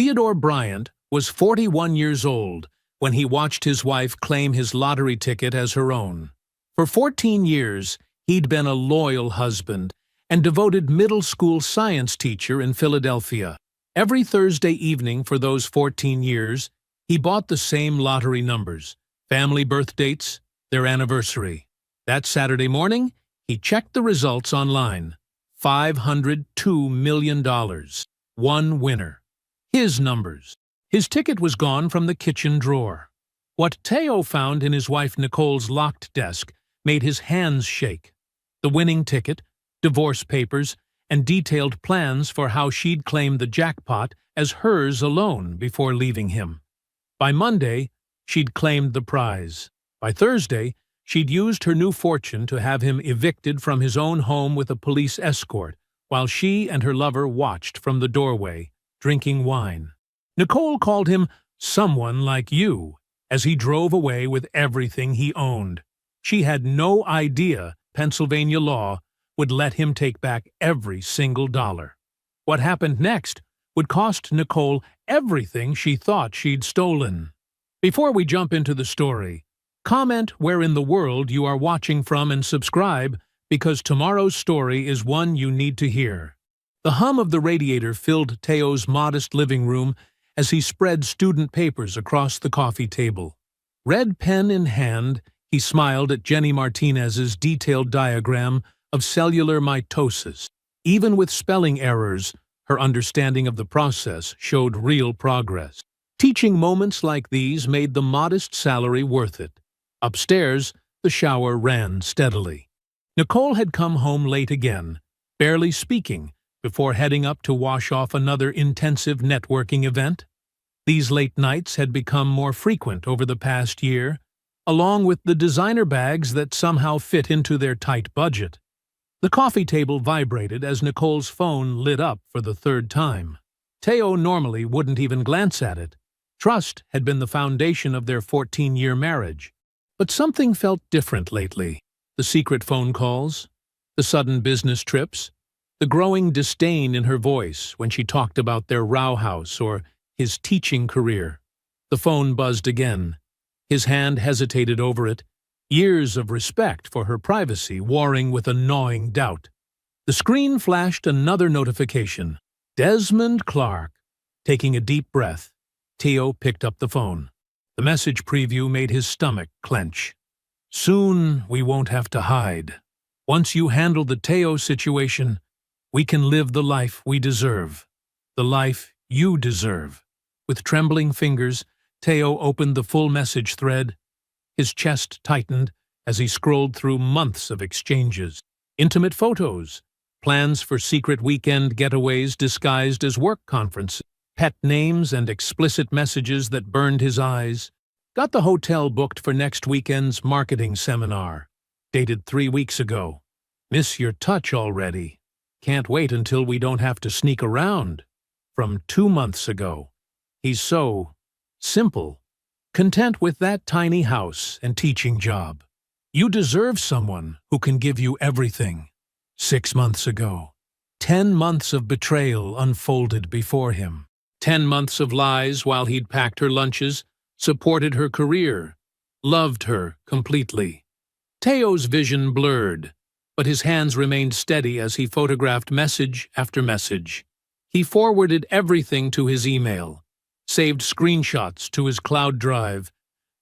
Theodore Bryant was 41 years old when he watched his wife claim his lottery ticket as her own. For 14 years, he'd been a loyal husband and devoted middle school science teacher in Philadelphia. Every Thursday evening for those 14 years, he bought the same lottery numbers, family birth dates, their anniversary. That Saturday morning, he checked the results online. $502 million. One winner. His numbers. His ticket was gone from the kitchen drawer. What Theo found in his wife Nicole's locked desk made his hands shake. The winning ticket, divorce papers, and detailed plans for how she'd claim the jackpot as hers alone before leaving him. By Monday, she'd claimed the prize. By Thursday, she'd used her new fortune to have him evicted from his own home with a police escort, while she and her lover watched from the doorway, drinking wine. Nicole called him "someone like you" as he drove away with everything he owned. She had no idea Pennsylvania law would let him take back every single dollar. What happened next would cost Nicole everything she thought she'd stolen. Before we jump into the story, comment where in the world you are watching from and subscribe, because tomorrow's story is one you need to hear. The hum of the radiator filled Theo's modest living room as he spread student papers across the coffee table. Red pen in hand, he smiled at Jenny Martinez's detailed diagram of cellular mitosis. Even with spelling errors, her understanding of the process showed real progress. Teaching moments like these made the modest salary worth it. Upstairs, the shower ran steadily. Nicole had come home late again, barely speaking, before heading up to wash off another intensive networking event. These late nights had become more frequent over the past year, along with the designer bags that somehow fit into their tight budget. The coffee table vibrated as Nicole's phone lit up for the third time. Theo normally wouldn't even glance at it. Trust had been the foundation of their 14-year marriage. But something felt different lately. The secret phone calls, the sudden business trips, the growing disdain in her voice when she talked about their row house or his teaching career. The phone buzzed again. His hand hesitated over it, years of respect for her privacy warring with a gnawing doubt. The screen flashed another notification. Desmond Clark. Taking a deep breath, Theo picked up the phone. The message preview made his stomach clench. Soon we won't have to hide. Once you handle the Theo situation, we can live the life we deserve. The life you deserve. With trembling fingers, Theo opened the full message thread. His chest tightened as he scrolled through months of exchanges. Intimate photos, plans for secret weekend getaways disguised as work conferences, pet names and explicit messages that burned his eyes. Got the hotel booked for next weekend's marketing seminar. Dated 3 weeks ago. Miss your touch already. Can't wait until we don't have to sneak around. From 2 months ago. He's so simple. Content with that tiny house and teaching job. You deserve someone who can give you everything. 6 months ago. 10 months of betrayal unfolded before him. 10 months of lies while he'd packed her lunches, supported her career, loved her completely. Theo's vision blurred, but his hands remained steady as he photographed message after message. He forwarded everything to his email, saved screenshots to his cloud drive,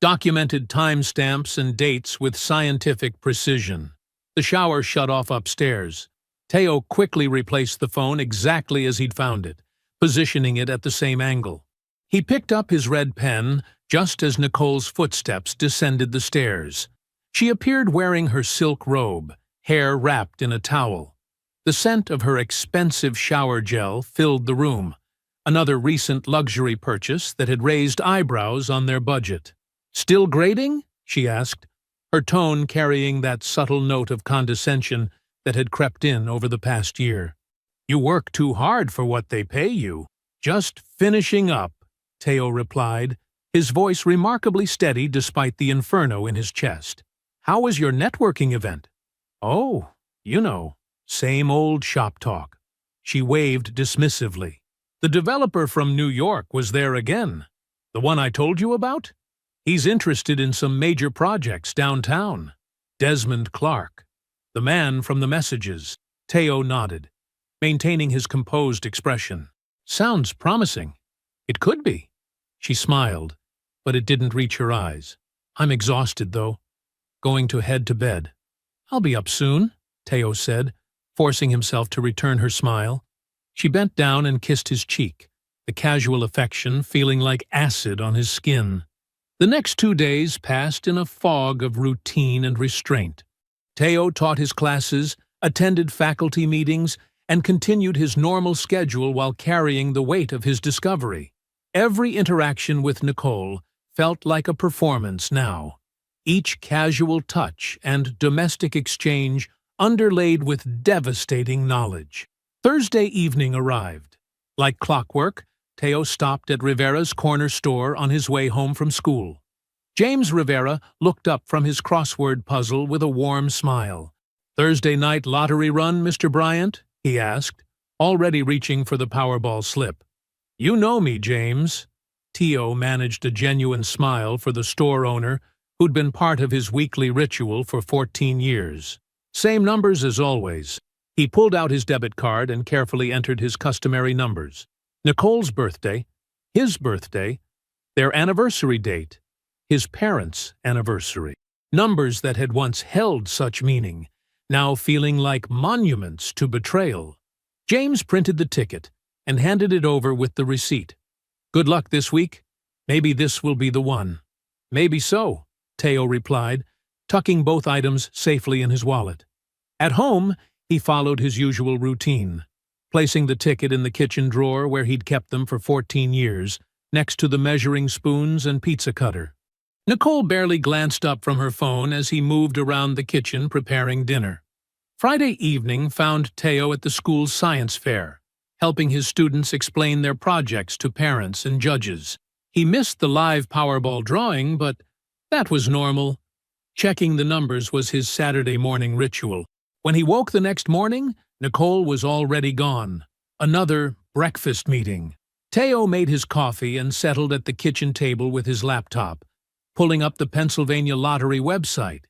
documented timestamps and dates with scientific precision. The shower shut off upstairs. Theo quickly replaced the phone exactly as he'd found it, positioning it at the same angle. He picked up his red pen just as Nicole's footsteps descended the stairs. She appeared wearing her silk robe, hair wrapped in a towel. The scent of her expensive shower gel filled the room, another recent luxury purchase that had raised eyebrows on their budget. "Still grading?" she asked, her tone carrying that subtle note of condescension that had crept in over the past year. "You work too hard for what they pay you." "Just finishing up," Theo replied, his voice remarkably steady despite the inferno in his chest. "How was your networking event?" "Oh, you know, same old shop talk." She waved dismissively. The developer from New York was there again. The one I told you about? He's interested in some major projects downtown. Desmond Clark. The man from the messages. Teo nodded, maintaining his composed expression. Sounds promising. It could be. She smiled, but it didn't reach her eyes. I'm exhausted, though. Going to head to bed. I'll be up soon, Teo said, forcing himself to return her smile. She bent down and kissed his cheek, the casual affection feeling like acid on his skin. The next 2 days passed in a fog of routine and restraint. Teo taught his classes, attended faculty meetings, and continued his normal schedule while carrying the weight of his discovery. Every interaction with Nicole felt like a performance now, each casual touch and domestic exchange underlaid with devastating knowledge. Thursday evening arrived. Like clockwork, Teo stopped at Rivera's corner store on his way home from school. James Rivera looked up from his crossword puzzle with a warm smile. "Thursday night lottery run, Mr. Bryant?" he asked, already reaching for the Powerball slip. "You know me, James." Teo managed a genuine smile for the store owner who'd been part of his weekly ritual for 14 years. Same numbers as always. He pulled out his debit card and carefully entered his customary numbers. Nicole's birthday, his birthday, their anniversary date, his parents' anniversary. Numbers that had once held such meaning, now feeling like monuments to betrayal. James printed the ticket and handed it over with the receipt. "Good luck this week. Maybe this will be the one." "Maybe so," Teo replied, tucking both items safely in his wallet. At home, he followed his usual routine, placing the ticket in the kitchen drawer where he'd kept them for 14 years, next to the measuring spoons and pizza cutter. Nicole barely glanced up from her phone as he moved around the kitchen preparing dinner. Friday evening found Teo at the school's science fair, helping his students explain their projects to parents and judges. He missed the live Powerball drawing, but that was normal. Checking the numbers was his Saturday morning ritual. When he woke the next morning, Nicole was already gone. Another breakfast meeting. Teo made his coffee and settled at the kitchen table with his laptop, pulling up the Pennsylvania Lottery website.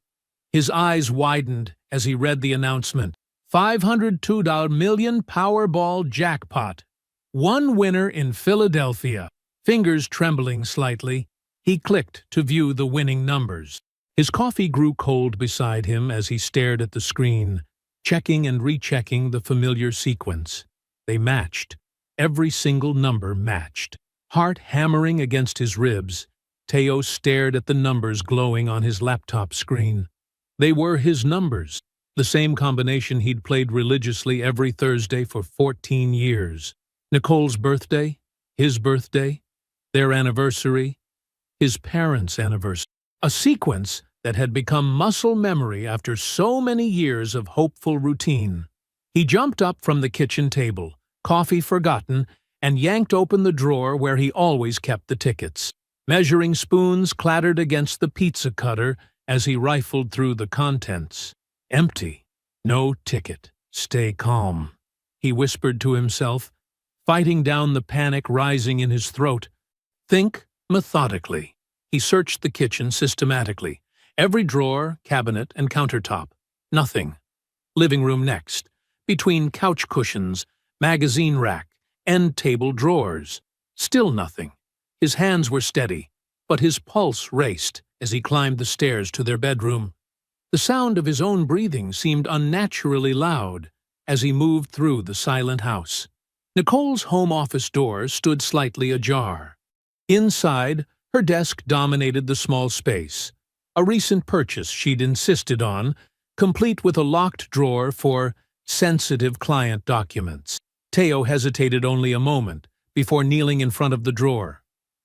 His eyes widened as he read the announcement. $502 million Powerball jackpot. One winner in Philadelphia. Fingers trembling slightly, he clicked to view the winning numbers. His coffee grew cold beside him as he stared at the screen, checking and rechecking the familiar sequence. They matched. Every single number matched. Heart hammering against his ribs, Teo stared at the numbers glowing on his laptop screen. They were his numbers, the same combination he'd played religiously every Thursday for 14 years. Nicole's birthday, his birthday, their anniversary, his parents' anniversary. A sequence that had become muscle memory after so many years of hopeful routine. He jumped up from the kitchen table, coffee forgotten, and yanked open the drawer where he always kept the tickets. Measuring spoons clattered against the pizza cutter as he rifled through the contents. Empty. No ticket. Stay calm, he whispered to himself, fighting down the panic rising in his throat. Think methodically. He searched the kitchen systematically. Every drawer, cabinet, and countertop. Nothing. Living room next. Between couch cushions, magazine rack, end table drawers. Still nothing. His hands were steady, but his pulse raced as he climbed the stairs to their bedroom. The sound of his own breathing seemed unnaturally loud as he moved through the silent house. Nicole's home office door stood slightly ajar. Inside, her desk dominated the small space, a recent purchase she'd insisted on, complete with a locked drawer for sensitive client documents. Teo hesitated only a moment before kneeling in front of the drawer.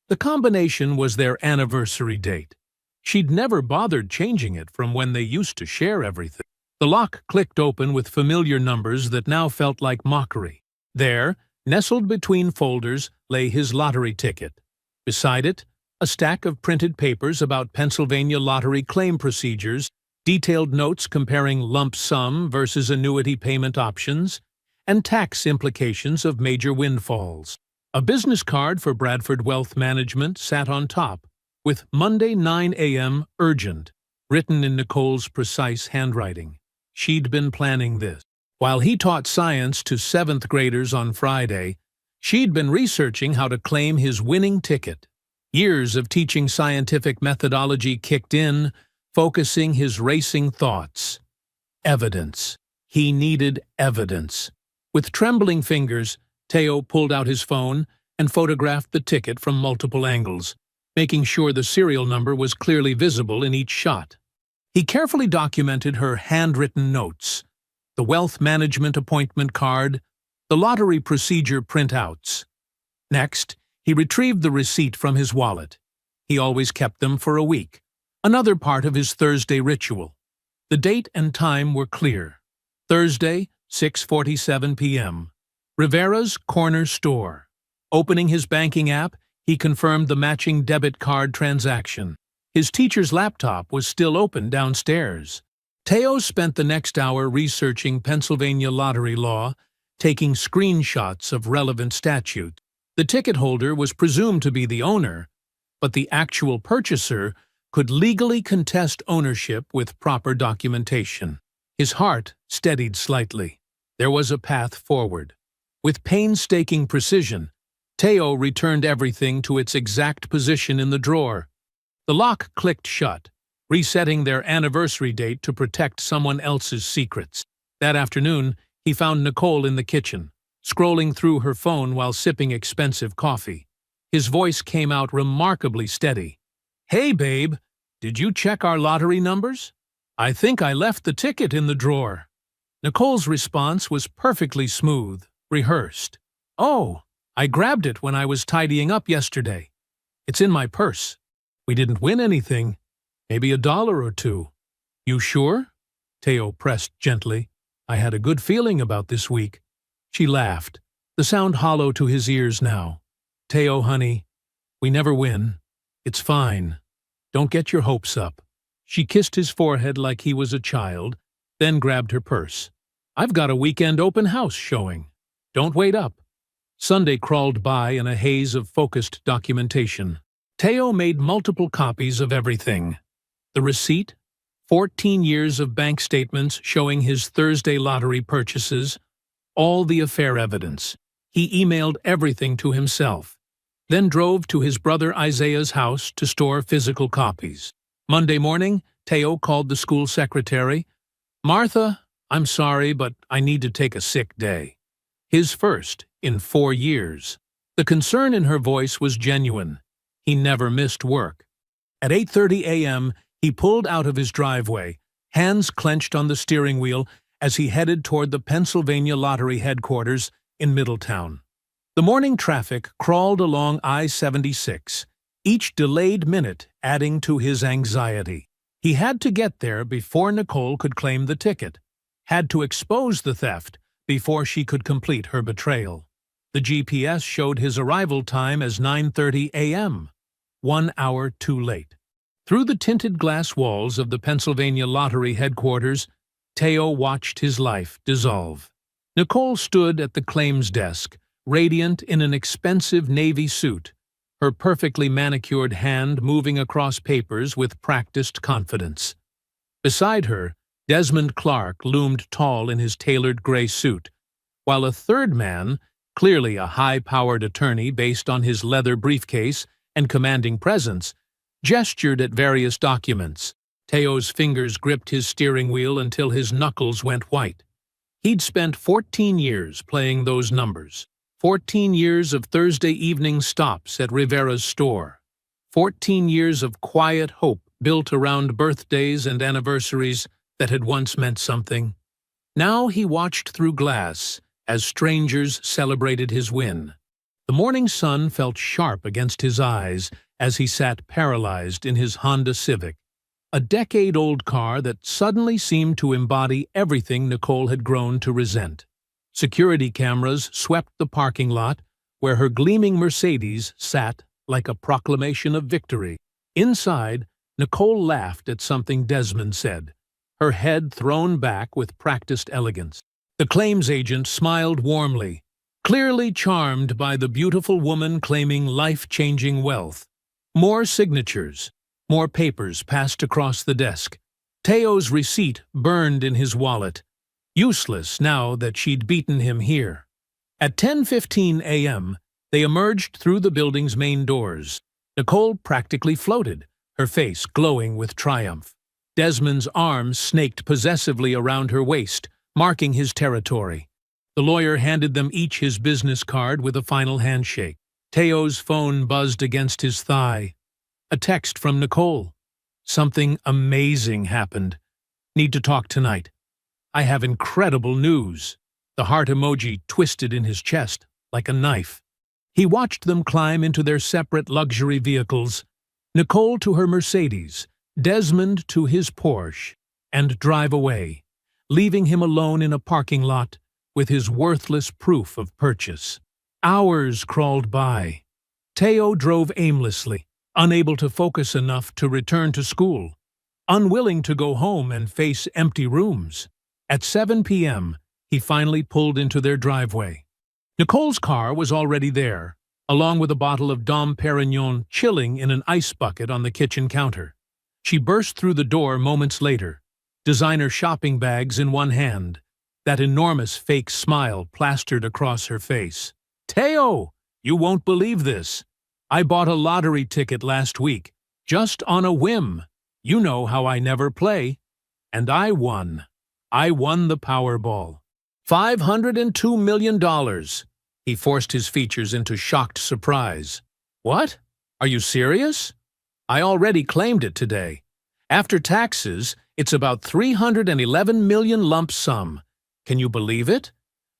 The combination was their anniversary date. She'd never bothered changing it from when they used to share everything. The lock clicked open with familiar numbers that now felt like mockery. There, nestled between folders, lay his lottery ticket. Beside it, a stack of printed papers about Pennsylvania lottery claim procedures, detailed notes comparing lump sum versus annuity payment options, and tax implications of major windfalls. A business card for Bradford Wealth Management sat on top, with Monday 9 a.m. urgent, written in Nicole's precise handwriting. She'd been planning this. While he taught science to 7th graders on Friday, she'd been researching how to claim his winning ticket. Years of teaching scientific methodology kicked in, focusing his racing thoughts. Evidence. He needed evidence. With trembling fingers, Teo pulled out his phone and photographed the ticket from multiple angles, making sure the serial number was clearly visible in each shot. He carefully documented her handwritten notes, the wealth management appointment card, the lottery procedure printouts. Next, he retrieved the receipt from his wallet. He always kept them for a week, another part of his Thursday ritual. The date and time were clear. Thursday, 6:47 p.m. Rivera's Corner Store. Opening his banking app, he confirmed the matching debit card transaction. His teacher's laptop was still open downstairs. Teo spent the next hour researching Pennsylvania lottery law, taking screenshots of relevant statutes. The ticket holder was presumed to be the owner, but the actual purchaser could legally contest ownership with proper documentation. His heart steadied slightly. There was a path forward. With painstaking precision, Teo returned everything to its exact position in the drawer. The lock clicked shut, resetting their anniversary date to protect someone else's secrets. That afternoon, he found Nicole in the kitchen, scrolling through her phone while sipping expensive coffee. His voice came out remarkably steady. "Hey, babe, did you check our lottery numbers? I think I left the ticket in the drawer." Nicole's response was perfectly smooth, rehearsed. "Oh, I grabbed it when I was tidying up yesterday. It's in my purse. We didn't win anything. Maybe $1 or $2. You sure?" Teo pressed gently. "I had a good feeling about this week." She laughed, the sound hollow to his ears now. "Teo, honey, we never win. It's fine. Don't get your hopes up." She kissed his forehead like he was a child, then grabbed her purse. "I've got a weekend open house showing. Don't wait up." Sunday crawled by in a haze of focused documentation. Teo made multiple copies of everything. The receipt, 14 years of bank statements showing his Thursday lottery purchases, all the affair evidence. He emailed everything to himself, then drove to his brother Isaiah's house to store physical copies. Monday morning, Teo called the school secretary. "Martha, I'm sorry, but I need to take a sick day." His first in 4 years. The concern in her voice was genuine. He never missed work. At 8:30 a.m., he pulled out of his driveway, hands clenched on the steering wheel as he headed toward the Pennsylvania Lottery headquarters in Middletown. The morning traffic crawled along I-76, each delayed minute adding to his anxiety. He had to get there before Nicole could claim the ticket, had to expose the theft before she could complete her betrayal. The GPS showed his arrival time as 9:30 a.m., 1 hour too late. Through the tinted glass walls of the Pennsylvania Lottery headquarters, Teo watched his life dissolve. Nicole stood at the claims desk, radiant in an expensive navy suit, her perfectly manicured hand moving across papers with practiced confidence. Beside her, Desmond Clark loomed tall in his tailored gray suit, while a third man, clearly a high-powered attorney based on his leather briefcase and commanding presence, gestured at various documents. Teo's fingers gripped his steering wheel until his knuckles went white. He'd spent 14 years playing those numbers. 14 years of Thursday evening stops at Rivera's store. 14 years of quiet hope built around birthdays and anniversaries that had once meant something. Now he watched through glass as strangers celebrated his win. The morning sun felt sharp against his eyes as he sat paralyzed in his Honda Civic, a decade-old car that suddenly seemed to embody everything Nicole had grown to resent. Security cameras swept the parking lot where her gleaming Mercedes sat like a proclamation of victory. Inside, Nicole laughed at something Desmond said, her head thrown back with practiced elegance. The claims agent smiled warmly. clearly charmed by the beautiful woman claiming life-changing wealth. More signatures, more papers passed across the desk. Teo's receipt burned in his wallet, useless now that she'd beaten him here. At 10:15 a.m., they emerged through the building's main doors. Nicole practically floated, her face glowing with triumph. Desmond's arms snaked possessively around her waist, marking his territory. The lawyer handed them each his business card with a final handshake. Teo's phone buzzed against his thigh. A text from Nicole. Something amazing happened. Need to talk tonight. I have incredible news. The heart emoji twisted in his chest like a knife. He watched them climb into their separate luxury vehicles, Nicole to her Mercedes, Desmond to his Porsche, and drive away, leaving him alone in a parking lot with his worthless proof of purchase. Hours crawled by. Teo drove aimlessly, unable to focus enough to return to school, unwilling to go home and face empty rooms. At 7 p.m., he finally pulled into their driveway. Nicole's car was already there, along with a bottle of Dom Perignon chilling in an ice bucket on the kitchen counter. She burst through the door moments later, designer shopping bags in one hand, that enormous fake smile plastered across her face. "Teo, you won't believe this. I bought a lottery ticket last week, just on a whim. You know how I never play. And I won. I won the Powerball. $502 million. He forced his features into shocked surprise. "What? Are you serious? I already claimed it today. After taxes, it's about $311 million lump sum. Can you believe it?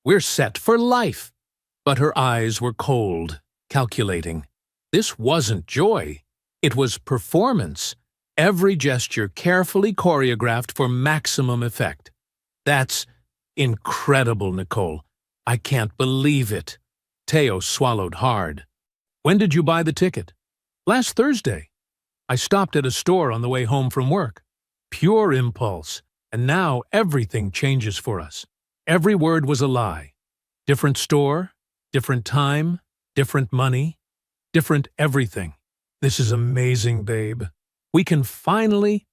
We're set for life." But her eyes were cold, calculating. This wasn't joy. It was performance. Every gesture carefully choreographed for maximum effect. "That's incredible, Nicole. I can't believe it." Teo swallowed hard. "When did you buy the ticket?" "Last Thursday. I stopped at a store on the way home from work. Pure impulse. And now everything changes for us." Every word was a lie. Different store, different time, different money, different everything. "This is amazing, babe. We can finally—"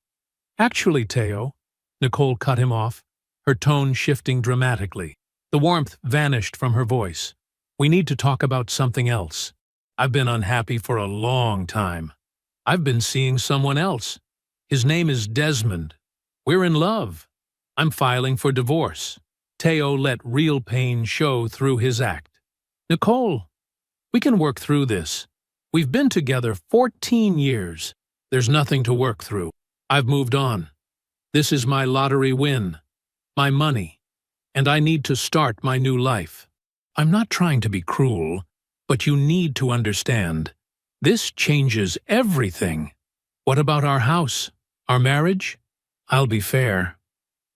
"Actually, Teo," Nicole cut him off, her tone shifting dramatically. The warmth vanished from her voice. "We need to talk about something else. I've been unhappy for a long time. I've been seeing someone else. His name is Desmond. We're in love. I'm filing for divorce." Teo let real pain show through his act. "Nicole, we can work through this. We've been together 14 years. There's nothing to work through. I've moved on. This is my lottery win, my money, and I need to start my new life. I'm not trying to be cruel, but you need to understand. This changes everything. What about our house, our marriage? I'll be fair."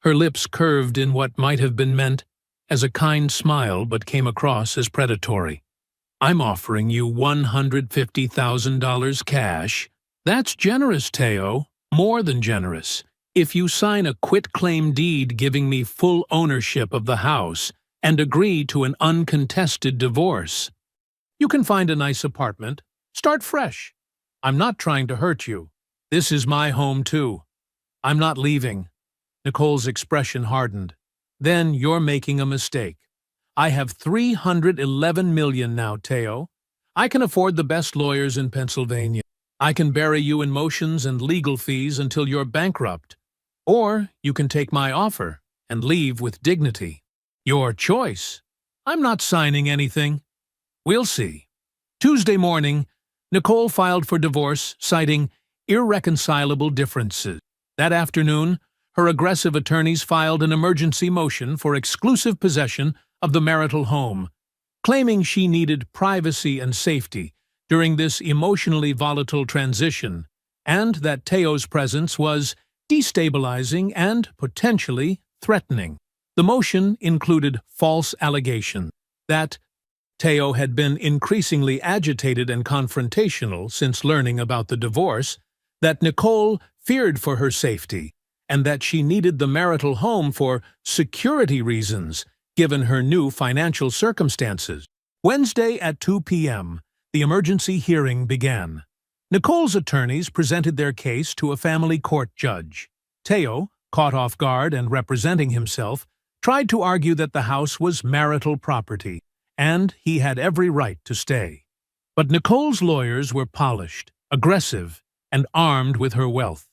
Her lips curved in what might have been meant as a kind smile but came across as predatory. "I'm offering you $150,000 cash. That's generous, Teo, more than generous. If you sign a quitclaim deed giving me full ownership of the house and agree to an uncontested divorce. You can find a nice apartment. Start fresh. I'm not trying to hurt you. This is my home too. I'm not leaving." Nicole's expression hardened. "Then you're making a mistake. I have $311 million now, Teo. I can afford the best lawyers in Pennsylvania. I can bury you in motions and legal fees until you're bankrupt. Or you can take my offer and leave with dignity. Your choice. I'm not signing anything. We'll see." Tuesday morning, Nicole filed for divorce, citing irreconcilable differences. That afternoon, her aggressive attorneys filed an emergency motion for exclusive possession of the marital home, claiming she needed privacy and safety during this emotionally volatile transition, and that Teo's presence was destabilizing and potentially threatening. The motion included false allegations that Teo had been increasingly agitated and confrontational since learning about the divorce, that Nicole feared for her safety, and that she needed the marital home for security reasons, given her new financial circumstances. Wednesday at 2 p.m., the emergency hearing began. Nicole's attorneys presented their case to a family court judge. Teo, caught off guard and representing himself, tried to argue that the house was marital property, and he had every right to stay. But Nicole's lawyers were polished, aggressive, and armed with her wealth.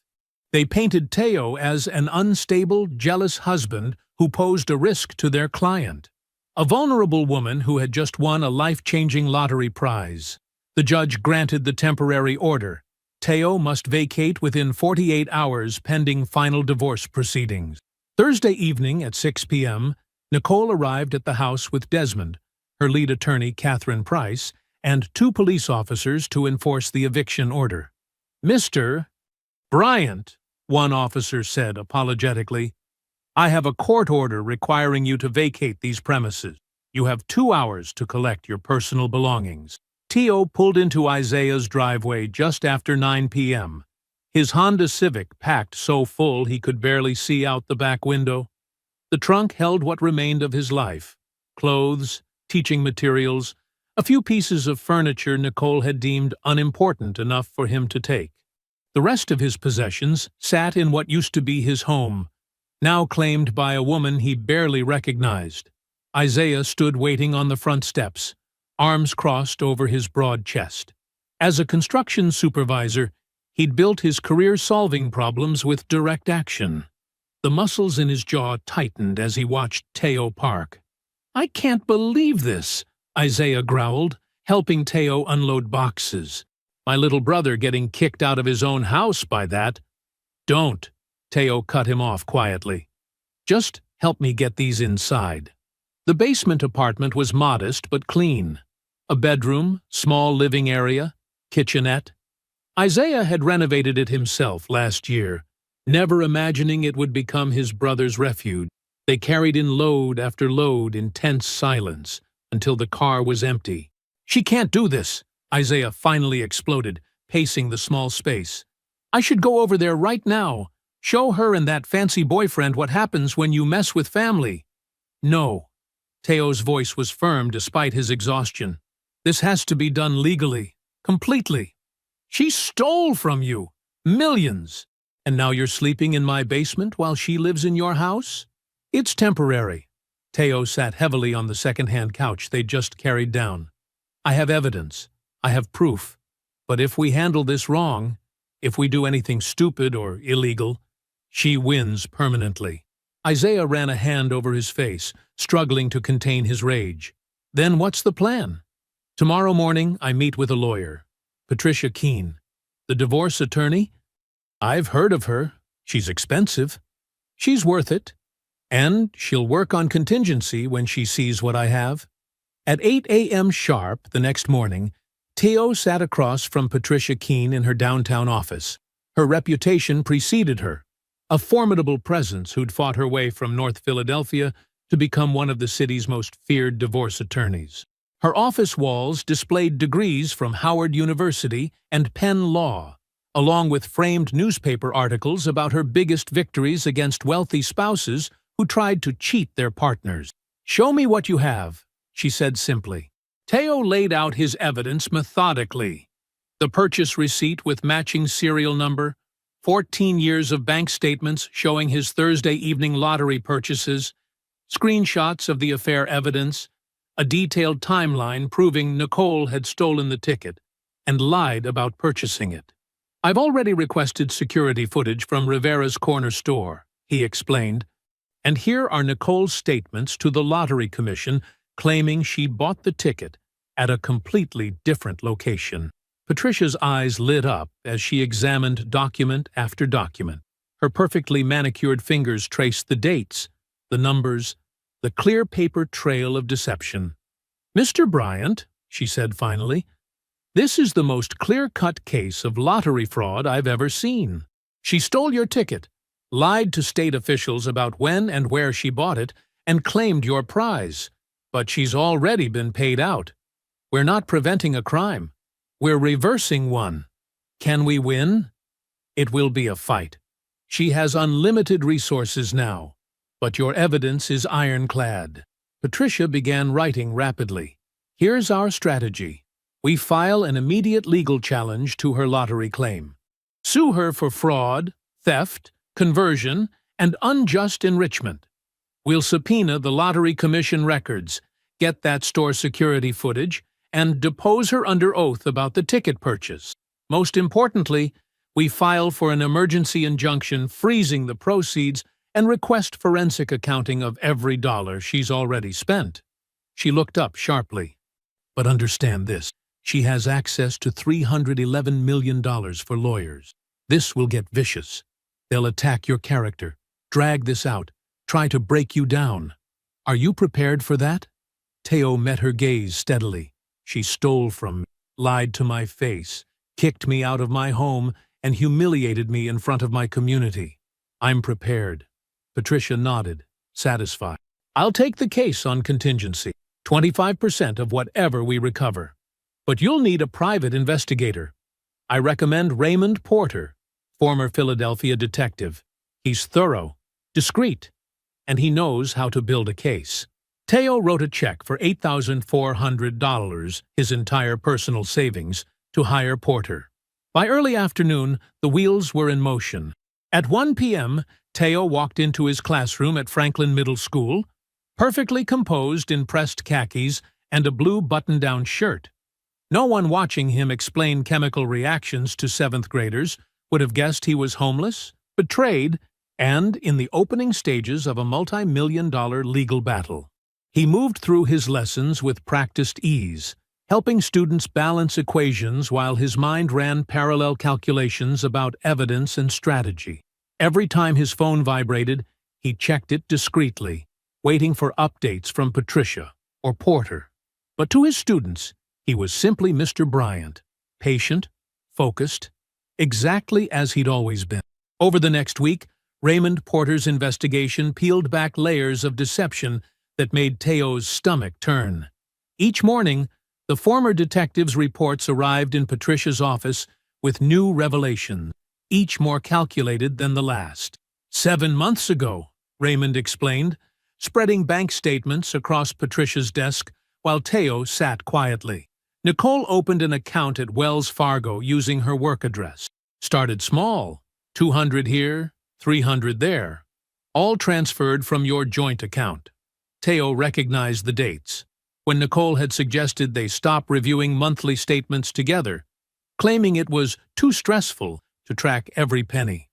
They painted Teo as an unstable, jealous husband who posed a risk to their client, a vulnerable woman who had just won a life-changing lottery prize. The judge granted the temporary order. Teo must vacate within 48 hours pending final divorce proceedings. Thursday evening at 6 p.m., Nicole arrived at the house with Desmond, her lead attorney Catherine Price, and 2 police officers to enforce the eviction order. "Mr. Bryant," one officer said apologetically, "I have a court order requiring you to vacate these premises. You have 2 hours to collect your personal belongings." Teo pulled into Isaiah's driveway just after 9 p.m., his Honda Civic packed so full he could barely see out the back window. The trunk held what remained of his life: clothes, teaching materials, a few pieces of furniture Nicole had deemed unimportant enough for him to take. The rest of his possessions sat in what used to be his home, now claimed by a woman he barely recognized. Isaiah stood waiting on the front steps, arms crossed over his broad chest. As a construction supervisor, he'd built his career solving problems with direct action. The muscles in his jaw tightened as he watched Teo park. "I can't believe this," Isaiah growled, helping Teo unload boxes. "My little brother getting kicked out of his own house by that." "Don't," Teo cut him off quietly. "Just help me get these inside." The basement apartment was modest but clean. A bedroom, small living area, kitchenette. Isaiah had renovated it himself last year, never imagining it would become his brother's refuge. They carried in load after load in tense silence until the car was empty. "She can't do this," Isaiah finally exploded, pacing the small space. "I should go over there right now. Show her and that fancy boyfriend what happens when you mess with family." "No." Teo's voice was firm despite his exhaustion. "This has to be done legally, completely. She stole from you millions, and now you're sleeping in my basement while she lives in your house? It's temporary." Teo sat heavily on the second-hand couch they'd just carried down. "I have evidence. I have proof. But if we handle this wrong, if we do anything stupid or illegal, she wins permanently." Isaiah ran a hand over his face, struggling to contain his rage. "Then what's the plan?" "Tomorrow morning I meet with a lawyer. Patricia Keene. The divorce attorney? I've heard of her. She's expensive. She's worth it. And she'll work on contingency when she sees what I have." At 8 a.m. sharp the next morning, Teo sat across from Patricia Keene in her downtown office. Her reputation preceded her, a formidable presence who'd fought her way from North Philadelphia to become one of the city's most feared divorce attorneys. Her office walls displayed degrees from Howard University and Penn Law, along with framed newspaper articles about her biggest victories against wealthy spouses who tried to cheat their partners. "Show me what you have," she said simply. Teo laid out his evidence methodically. The purchase receipt with matching serial number, 14 years of bank statements showing his Thursday evening lottery purchases, screenshots of the affair evidence, a detailed timeline proving Nicole had stolen the ticket and lied about purchasing it. "I've already requested security footage from Rivera's corner store," he explained, "and here are Nicole's statements to the Lottery Commission claiming she bought the ticket at a completely different location." Patricia's eyes lit up as she examined document after document. Her perfectly manicured fingers traced the dates, the numbers, the clear paper trail of deception. "Mr. Bryant," she said finally, "this is the most clear-cut case of lottery fraud I've ever seen. She stole your ticket, lied to state officials about when and where she bought it, and claimed your prize. But she's already been paid out. We're not preventing a crime. We're reversing one. Can we win? It will be a fight. She has unlimited resources now, but your evidence is ironclad." Patricia began writing rapidly. Here's our strategy. We file an immediate legal challenge to her lottery claim. Sue her for fraud, theft, conversion, and unjust enrichment. We'll subpoena the Lottery Commission records, get that store security footage, and depose her under oath about the ticket purchase. Most importantly, we file for an emergency injunction freezing the proceeds and request forensic accounting of every dollar she's already spent. She looked up sharply. But understand this, she has access to $311 million for lawyers. This will get vicious. They'll attack your character, drag this out, try to break you down. Are you prepared for that? Teo met her gaze steadily. She stole from me, lied to my face, kicked me out of my home, and humiliated me in front of my community. I'm prepared. Patricia nodded, satisfied. I'll take the case on contingency, 25% of whatever we recover. But you'll need a private investigator. I recommend Raymond Porter, former Philadelphia detective. He's thorough, discreet, and he knows how to build a case. Teo wrote a check for $8,400, his entire personal savings, to hire Porter. By early afternoon, the wheels were in motion. At 1 p.m., Teo walked into his classroom at Franklin Middle School, perfectly composed in pressed khakis and a blue button-down shirt. No one watching him explain chemical reactions to seventh graders would have guessed he was homeless, betrayed, and in the opening stages of a multi-million-dollar legal battle. He moved through his lessons with practiced ease, helping students balance equations while his mind ran parallel calculations about evidence and strategy. Every time his phone vibrated, he checked it discreetly, waiting for updates from Patricia or Porter. But to his students, he was simply Mr. Bryant, patient, focused, exactly as he'd always been. Over the next week, Raymond Porter's investigation peeled back layers of deception that made Teo's stomach turn. Each morning, the former detective's reports arrived in Patricia's office with new revelations, each more calculated than the last. 7 months ago, Raymond explained, spreading bank statements across Patricia's desk while Teo sat quietly. Nicole opened an account at Wells Fargo using her work address. Started small, 200 here, 300 there, all transferred from your joint account. Teo recognized the dates, when Nicole had suggested they stop reviewing monthly statements together, claiming it was too stressful to track every penny.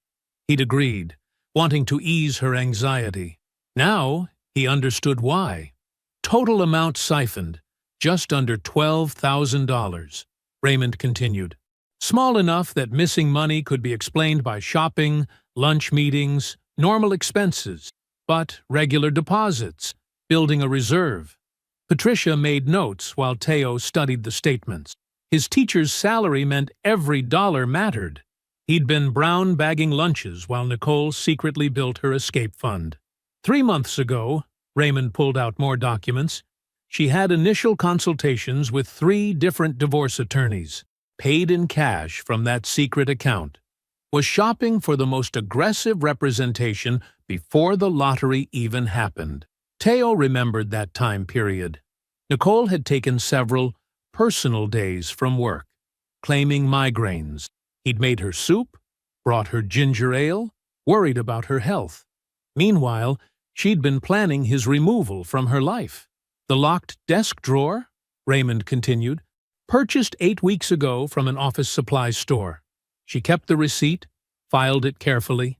He'd agreed, wanting to ease her anxiety. Now he understood why. Total amount siphoned, just under $12,000. Raymond continued. Small enough that missing money could be explained by shopping, lunch meetings, normal expenses, but regular deposits, building a reserve. Patricia made notes while Teo studied the statements. His teacher's salary meant every dollar mattered. He'd been brown bagging lunches while Nicole secretly built her escape fund. 3 months ago, Raymond pulled out more documents. She had initial consultations with 3 different divorce attorneys, paid in cash from that secret account, was shopping for the most aggressive representation before the lottery even happened. Teo remembered that time period. Nicole had taken several personal days from work, claiming migraines. He'd made her soup, brought her ginger ale, worried about her health. Meanwhile, she'd been planning his removal from her life. The locked desk drawer, Raymond continued, purchased 8 weeks ago from an office supply store. She kept the receipt, filed it carefully,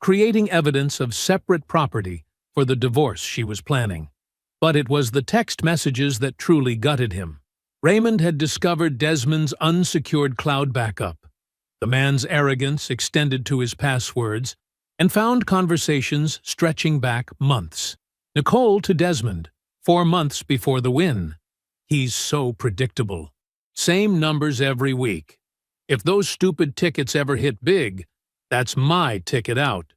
creating evidence of separate property for the divorce she was planning. But it was the text messages that truly gutted him. Raymond had discovered Desmond's unsecured cloud backup. The man's arrogance extended to his passwords, and found conversations stretching back months. Nicole to Desmond, 4 months before the win. He's so predictable. Same numbers every week. If those stupid tickets ever hit big, that's my ticket out.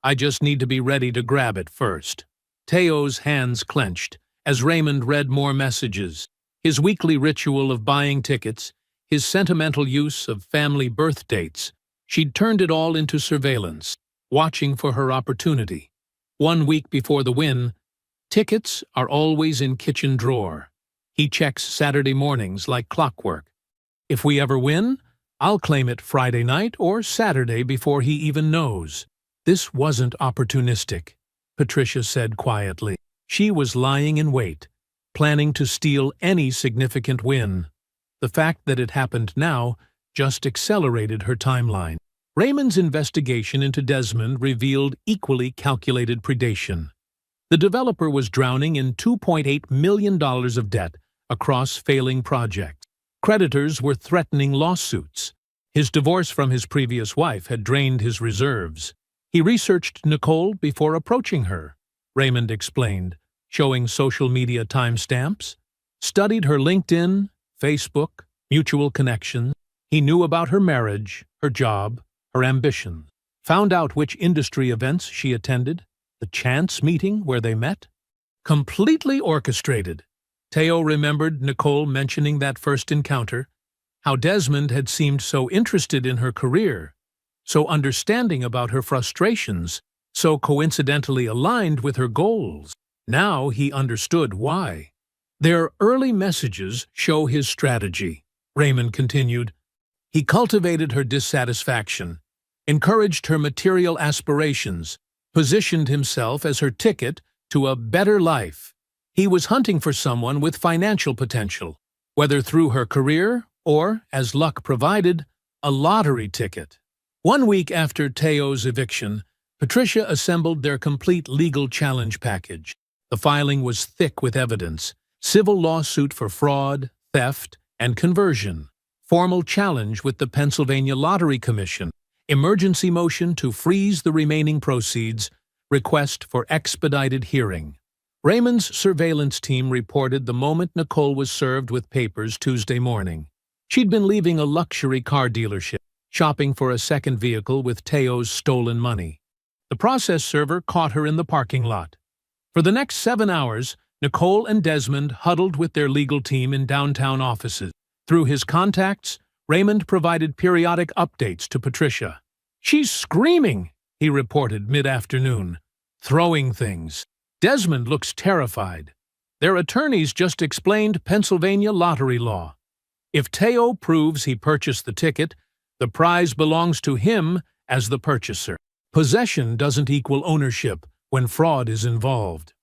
I just need to be ready to grab it first. Teo's hands clenched as Raymond read more messages. His weekly ritual of buying tickets, his sentimental use of family birth dates. She'd turned it all into surveillance, watching for her opportunity. 1 week before the win, tickets are always in kitchen drawer. He checks Saturday mornings like clockwork. If we ever win, I'll claim it Friday night or Saturday before he even knows. This wasn't opportunistic, Patricia said quietly. She was lying in wait, planning to steal any significant win. The fact that it happened now just accelerated her timeline. Raymond's investigation into Desmond revealed equally calculated predation. The developer was drowning in $2.8 million of debt across failing projects. Creditors were threatening lawsuits. His divorce from his previous wife had drained his reserves. He researched Nicole before approaching her, Raymond explained, showing social media timestamps, studied her LinkedIn, Facebook, mutual connections. He knew about her marriage, her job, her ambitions, found out which industry events she attended, the chance meeting where they met. Completely orchestrated. Teo remembered Nicole mentioning that first encounter, how Desmond had seemed so interested in her career, so understanding about her frustrations, so coincidentally aligned with her goals. Now he understood why. Their early messages show his strategy, Raymond continued. He cultivated her dissatisfaction, encouraged her material aspirations, positioned himself as her ticket to a better life. He was hunting for someone with financial potential, whether through her career or, as luck provided, a lottery ticket. 1 week after Teo's eviction, Patricia assembled their complete legal challenge package. The filing was thick with evidence: civil lawsuit for fraud, theft, and conversion, formal challenge with the Pennsylvania Lottery Commission, emergency motion to freeze the remaining proceeds, request for expedited hearing. Raymond's surveillance team reported the moment Nicole was served with papers Tuesday morning. She'd been leaving a luxury car dealership, shopping for a second vehicle with Teo's stolen money. The process server caught her in the parking lot. For the next 7 hours, Nicole and Desmond huddled with their legal team in downtown offices. Through his contacts, Raymond provided periodic updates to Patricia. "She's screaming," he reported mid-afternoon, "throwing things. Desmond looks terrified. Their attorneys just explained Pennsylvania lottery law. If Teo proves he purchased the ticket, the prize belongs to him as the purchaser. Possession doesn't equal ownership when fraud is involved."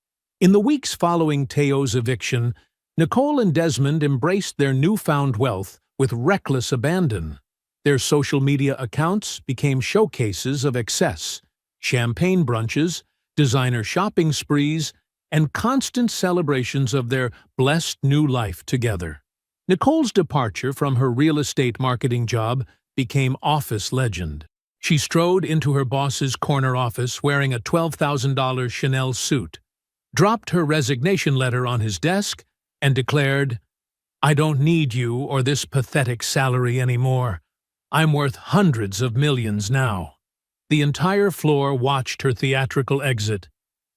In the weeks following Teo's eviction, Nicole and Desmond embraced their newfound wealth with reckless abandon. Their social media accounts became showcases of excess: champagne brunches, designer shopping sprees, and constant celebrations of their blessed new life together. Nicole's departure from her real estate marketing job became office legend. She strode into her boss's corner office wearing a $12,000 Chanel suit, dropped her resignation letter on his desk, and declared, "I don't need you or this pathetic salary anymore. I'm worth hundreds of millions now." The entire floor watched her theatrical exit,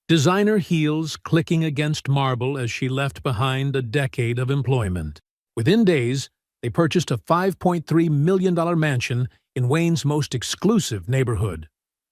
designer heels clicking against marble as she left behind a decade of employment. Within days, they purchased a $5.3 million mansion in Wayne's most exclusive neighborhood,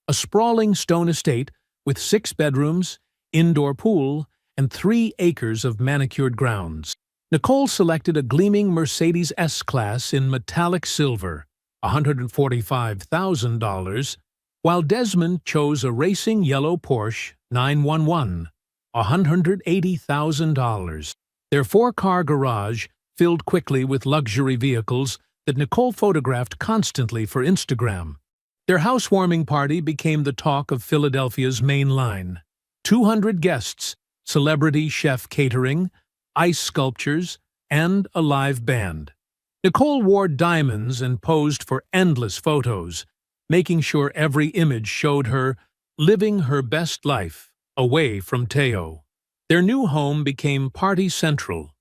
a sprawling stone estate with 6 bedrooms, indoor pool, and 3 acres of manicured grounds. Nicole selected a gleaming Mercedes S-Class in metallic silver, $145,000, while Desmond chose a racing yellow Porsche 911, $180,000. Their 4-car garage filled quickly with luxury vehicles that Nicole photographed constantly for Instagram. Their housewarming party became the talk of Philadelphia's main line. 200 guests, celebrity chef catering, ice sculptures, and a live band. Nicole wore diamonds and posed for endless photos, making sure every image showed her living her best life, away from Teo. Their new home became party central.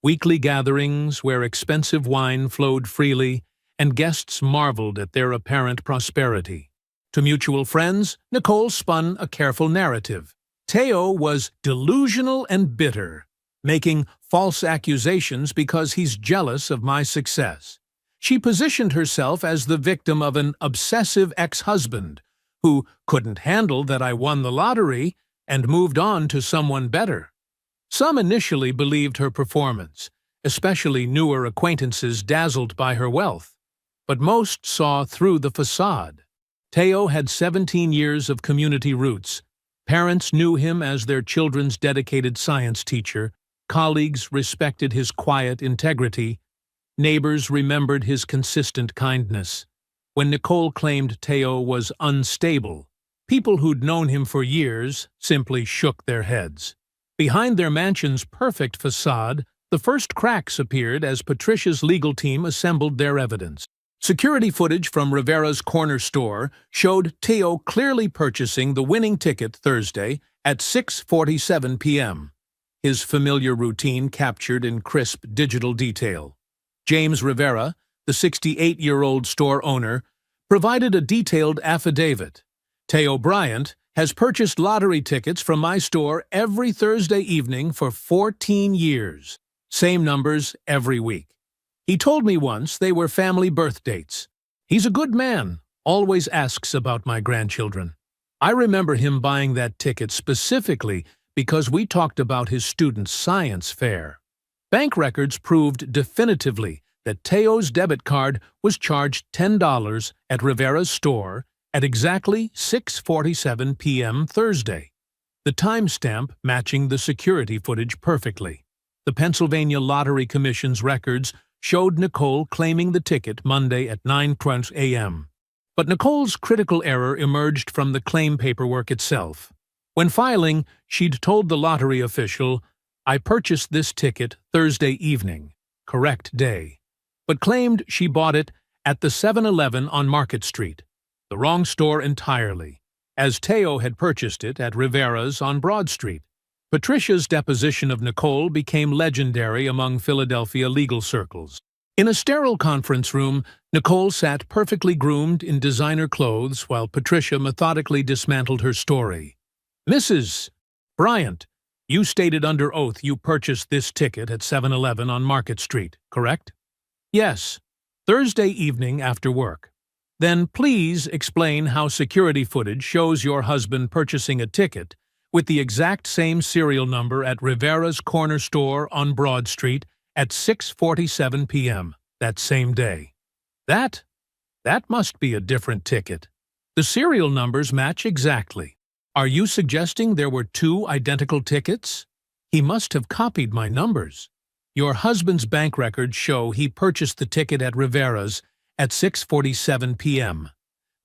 Weekly gatherings where expensive wine flowed freely, and guests marveled at their apparent prosperity. To mutual friends, Nicole spun a careful narrative. Teo was delusional and bitter, making false accusations because he's jealous of my success. She positioned herself as the victim of an obsessive ex-husband who couldn't handle that I won the lottery and moved on to someone better. Some initially believed her performance, especially newer acquaintances dazzled by her wealth, but most saw through the facade. Teo had 17 years of community roots. Parents knew him as their children's dedicated science teacher, colleagues respected his quiet integrity, neighbors remembered his consistent kindness. When Nicole claimed Teo was unstable, people who'd known him for years simply shook their heads. Behind their mansion's perfect facade, the first cracks appeared as Patricia's legal team assembled their evidence. Security footage from Rivera's corner store showed Teo clearly purchasing the winning ticket Thursday at 6:47 p.m., his familiar routine captured in crisp digital detail. James Rivera, the 68-year-old store owner, provided a detailed affidavit. Teo Bryant has purchased lottery tickets from my store every Thursday evening for 14 years. Same numbers every week. He told me once they were family birth dates. He's a good man, always asks about my grandchildren. I remember him buying that ticket specifically because we talked about his student's science fair. Bank records proved definitively that Teo's debit card was charged $10 at Rivera's store at exactly 6:47 p.m. Thursday, the timestamp matching the security footage perfectly. The Pennsylvania Lottery Commission's records showed Nicole claiming the ticket Monday at 9:20 a.m. But Nicole's critical error emerged from the claim paperwork itself. When filing, she'd told the lottery official, "I purchased this ticket Thursday evening, correct day," but claimed she bought it at the 7-Eleven on Market Street, the wrong store entirely, as Teo had purchased it at Rivera's on Broad Street. Patricia's deposition of Nicole became legendary among Philadelphia legal circles. In a sterile conference room, Nicole sat perfectly groomed in designer clothes while Patricia methodically dismantled her story. "Mrs. Bryant, you stated under oath you purchased this ticket at 7-Eleven on Market Street, correct?" "Yes, Thursday evening after work." "Then please explain how security footage shows your husband purchasing a ticket with the exact same serial number at Rivera's corner store on Broad Street at 6:47 p.m. that same day." That must be a different ticket. The serial numbers match exactly. Are you suggesting there were two identical tickets? He must have copied my numbers. Your husband's bank records show he purchased the ticket at Rivera's at 6:47 p.m.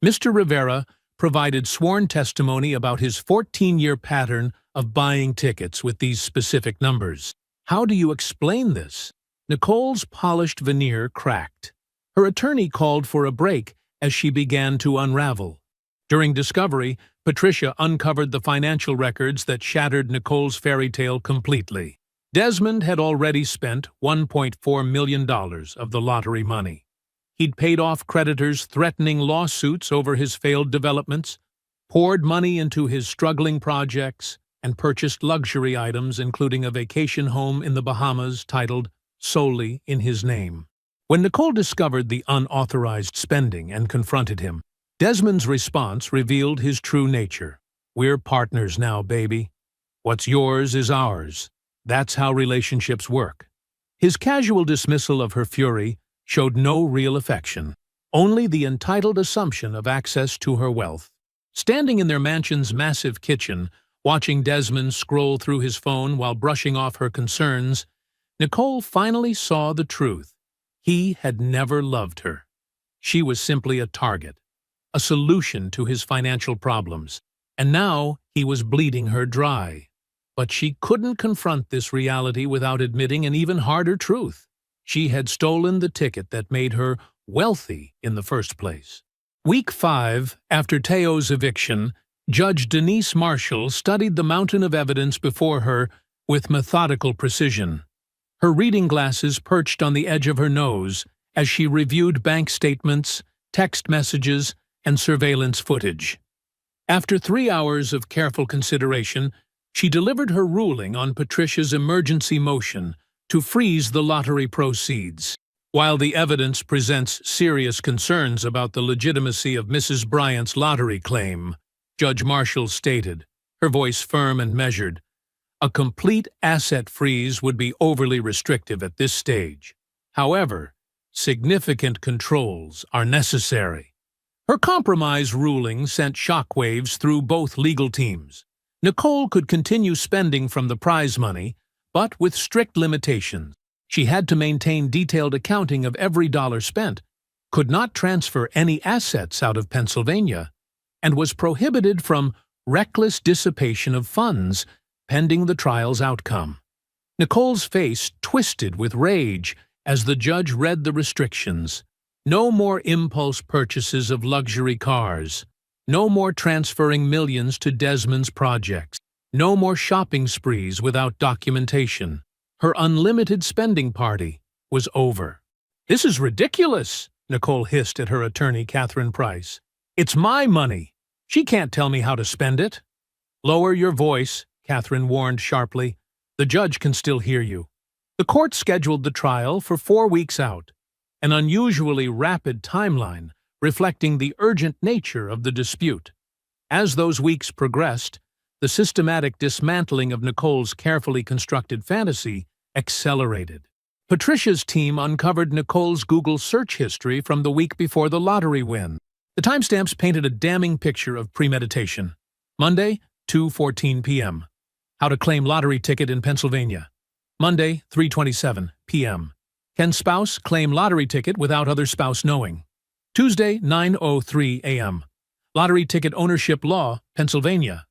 Mr. Rivera provided sworn testimony about his 14-year pattern of buying tickets with these specific numbers. How do you explain this? Nicole's polished veneer cracked. Her attorney called for a break as she began to unravel. During discovery, Patricia uncovered the financial records that shattered Nicole's fairy tale completely. Desmond had already spent $1.4 million of the lottery money. He'd paid off creditors threatening lawsuits over his failed developments, poured money into his struggling projects, and purchased luxury items including a vacation home in the Bahamas titled solely in his name. When Nicole discovered the unauthorized spending and confronted him, Desmond's response revealed his true nature. "We're partners now, baby. What's yours is ours. That's how relationships work." His casual dismissal of her fury showed no real affection, only the entitled assumption of access to her wealth. Standing in their mansion's massive kitchen, watching Desmond scroll through his phone while brushing off her concerns, Nicole finally saw the truth. He had never loved her. She was simply a target, a solution to his financial problems, and now he was bleeding her dry. But she couldn't confront this reality without admitting an even harder truth. She had stolen the ticket that made her wealthy in the first place. Week 5, after Teo's eviction, Judge Denise Marshall studied the mountain of evidence before her with methodical precision. Her reading glasses perched on the edge of her nose as she reviewed bank statements, text messages, and surveillance footage. After 3 hours of careful consideration, she delivered her ruling on Patricia's emergency motion to freeze the lottery proceeds. While the evidence presents serious concerns about the legitimacy of Mrs. Bryant's lottery claim, Judge Marshall stated, her voice firm and measured, A complete asset freeze would be overly restrictive at this stage. However, significant controls are necessary. Her compromise ruling sent shockwaves through both legal teams. Nicole could continue spending from the prize money, but with strict limitations. She had to maintain detailed accounting of every dollar spent, could not transfer any assets out of Pennsylvania, and was prohibited from reckless dissipation of funds pending the trial's outcome. Nicole's face twisted with rage as the judge read the restrictions. No more impulse purchases of luxury cars. No more transferring millions to Desmond's projects. No more shopping sprees without documentation. Her unlimited spending party was over. "This is ridiculous," Nicole hissed at her attorney, Catherine Price. "It's my money. She can't tell me how to spend it." "Lower your voice," Catherine warned sharply. "The judge can still hear you." The court scheduled the trial for 4 weeks out, an unusually rapid timeline reflecting the urgent nature of the dispute. As those weeks progressed, the systematic dismantling of Nicole's carefully constructed fantasy accelerated. Patricia's team uncovered Nicole's Google search history from the week before the lottery win. The timestamps painted a damning picture of premeditation. Monday, 2:14 p.m. How to claim lottery ticket in Pennsylvania. Monday, 3:27 p.m. Can spouse claim lottery ticket without other spouse knowing? Tuesday, 9:03 a.m. Lottery ticket ownership law, Pennsylvania.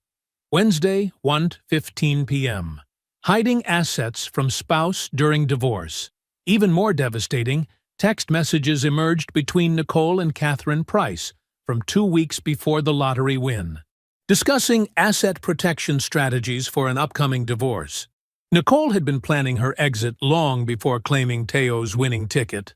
Wednesday, 1:15 p.m. Hiding assets from spouse during divorce. Even more devastating, text messages emerged between Nicole and Catherine Price from 2 weeks before the lottery win, discussing asset protection strategies for an upcoming divorce. Nicole had been planning her exit long before claiming Teo's winning ticket.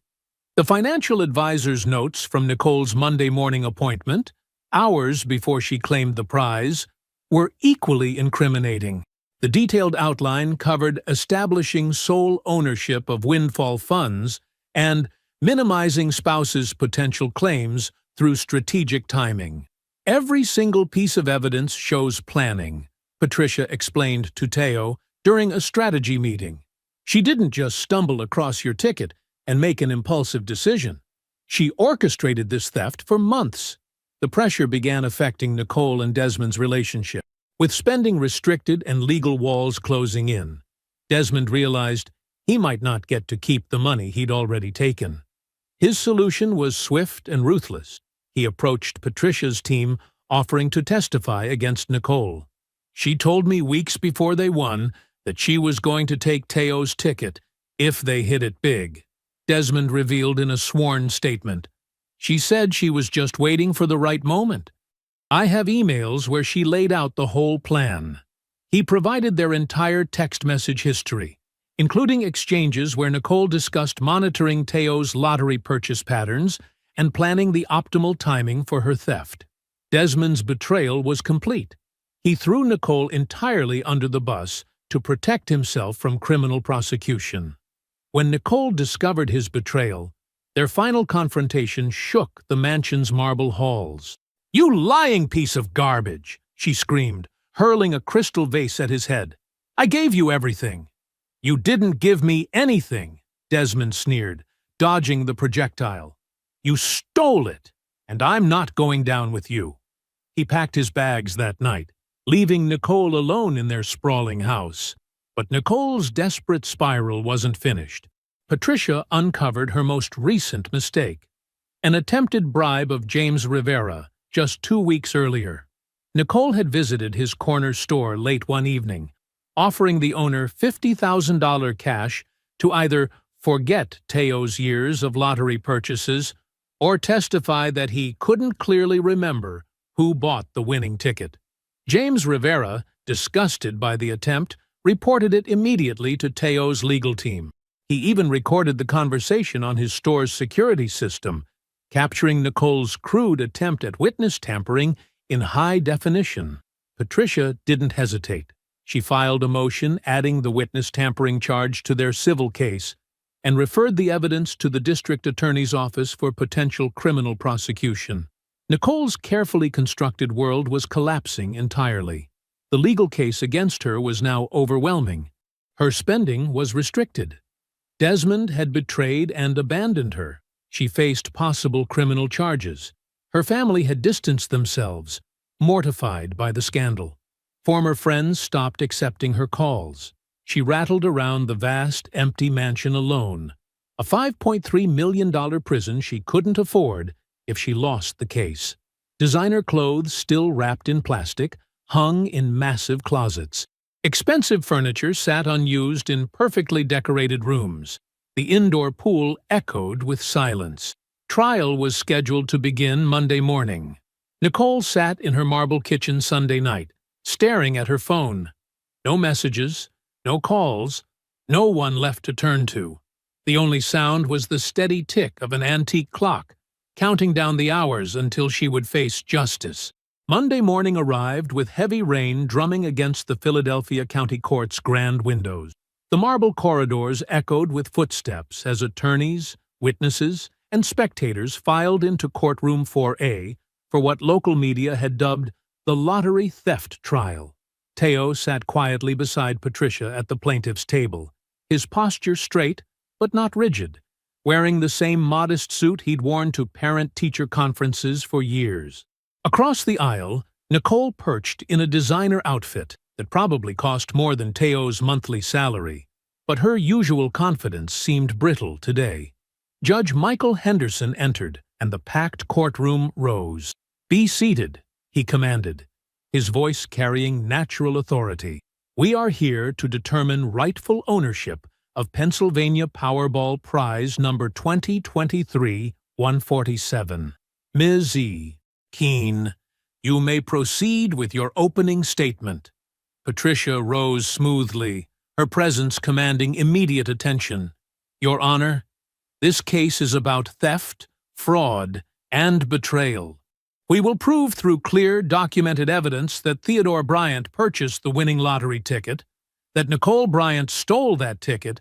The financial advisor's notes from Nicole's Monday morning appointment, hours before she claimed the prize, were equally incriminating. The detailed outline covered establishing sole ownership of windfall funds and minimizing spouses' potential claims through strategic timing. "Every single piece of evidence shows planning," Patricia explained to Teo during a strategy meeting. "She didn't just stumble across your ticket and make an impulsive decision. She orchestrated this theft for months." The pressure began affecting Nicole and Desmond's relationship. With spending restricted and legal walls closing in, Desmond realized he might not get to keep the money he'd already taken. His solution was swift and ruthless. He approached Patricia's team, offering to testify against Nicole. "She told me weeks before they won that she was going to take Teo's ticket if they hit it big," Desmond revealed in a sworn statement. "She said she was just waiting for the right moment. I have emails where she laid out the whole plan." He provided their entire text message history, including exchanges where Nicole discussed monitoring Teo's lottery purchase patterns and planning the optimal timing for her theft. Desmond's betrayal was complete. He threw Nicole entirely under the bus to protect himself from criminal prosecution. When Nicole discovered his betrayal, their final confrontation shook the mansion's marble halls. "You lying piece of garbage!" she screamed, hurling a crystal vase at his head. "I gave you everything." "You didn't give me anything," Desmond sneered, dodging the projectile. "You stole it, and I'm not going down with you." He packed his bags that night, leaving Nicole alone in their sprawling house. But Nicole's desperate spiral wasn't finished. Patricia uncovered her most recent mistake, an attempted bribe of James Rivera just 2 weeks earlier. Nicole had visited his corner store late one evening, offering the owner $50,000 cash to either forget Teo's years of lottery purchases or testify that he couldn't clearly remember who bought the winning ticket. James Rivera, disgusted by the attempt, reported it immediately to Teo's legal team. He even recorded the conversation on his store's security system, capturing Nicole's crude attempt at witness tampering in high definition. Patricia didn't hesitate. She filed a motion adding the witness tampering charge to their civil case and referred the evidence to the district attorney's office for potential criminal prosecution. Nicole's carefully constructed world was collapsing entirely. The legal case against her was now overwhelming. Her spending was restricted. Desmond had betrayed and abandoned her. She faced possible criminal charges. Her family had distanced themselves, mortified by the scandal. Former friends stopped accepting her calls. She rattled around the vast, empty mansion alone. A $5.3 million prison she couldn't afford if she lost the case. Designer clothes still wrapped in plastic, hung in massive closets. Expensive furniture sat unused in perfectly decorated rooms. The indoor pool echoed with silence. Trial was scheduled to begin Monday morning. Nicole sat in her marble kitchen Sunday night, staring at her phone. No messages, no calls, no one left to turn to. The only sound was the steady tick of an antique clock, counting down the hours until she would face justice. Monday morning arrived with heavy rain drumming against the Philadelphia County Court's grand windows. The marble corridors echoed with footsteps as attorneys, witnesses, and spectators filed into courtroom 4A for what local media had dubbed the lottery theft trial. Teo sat quietly beside Patricia at the plaintiff's table, his posture straight but not rigid, wearing the same modest suit he'd worn to parent-teacher conferences for years. Across the aisle, Nicole perched in a designer outfit that probably cost more than Teo's monthly salary, but her usual confidence seemed brittle today. Judge Michael Henderson entered, and the packed courtroom rose. "Be seated," he commanded, his voice carrying natural authority. "We are here to determine rightful ownership of Pennsylvania Powerball Prize number 2023-147. Ms. E. Keene, you may proceed with your opening statement." Patricia rose smoothly, her presence commanding immediate attention. "Your Honor, this case is about theft, fraud, and betrayal. We will prove through clear, documented evidence that Theodore Bryant purchased the winning lottery ticket, that Nicole Bryant stole that ticket,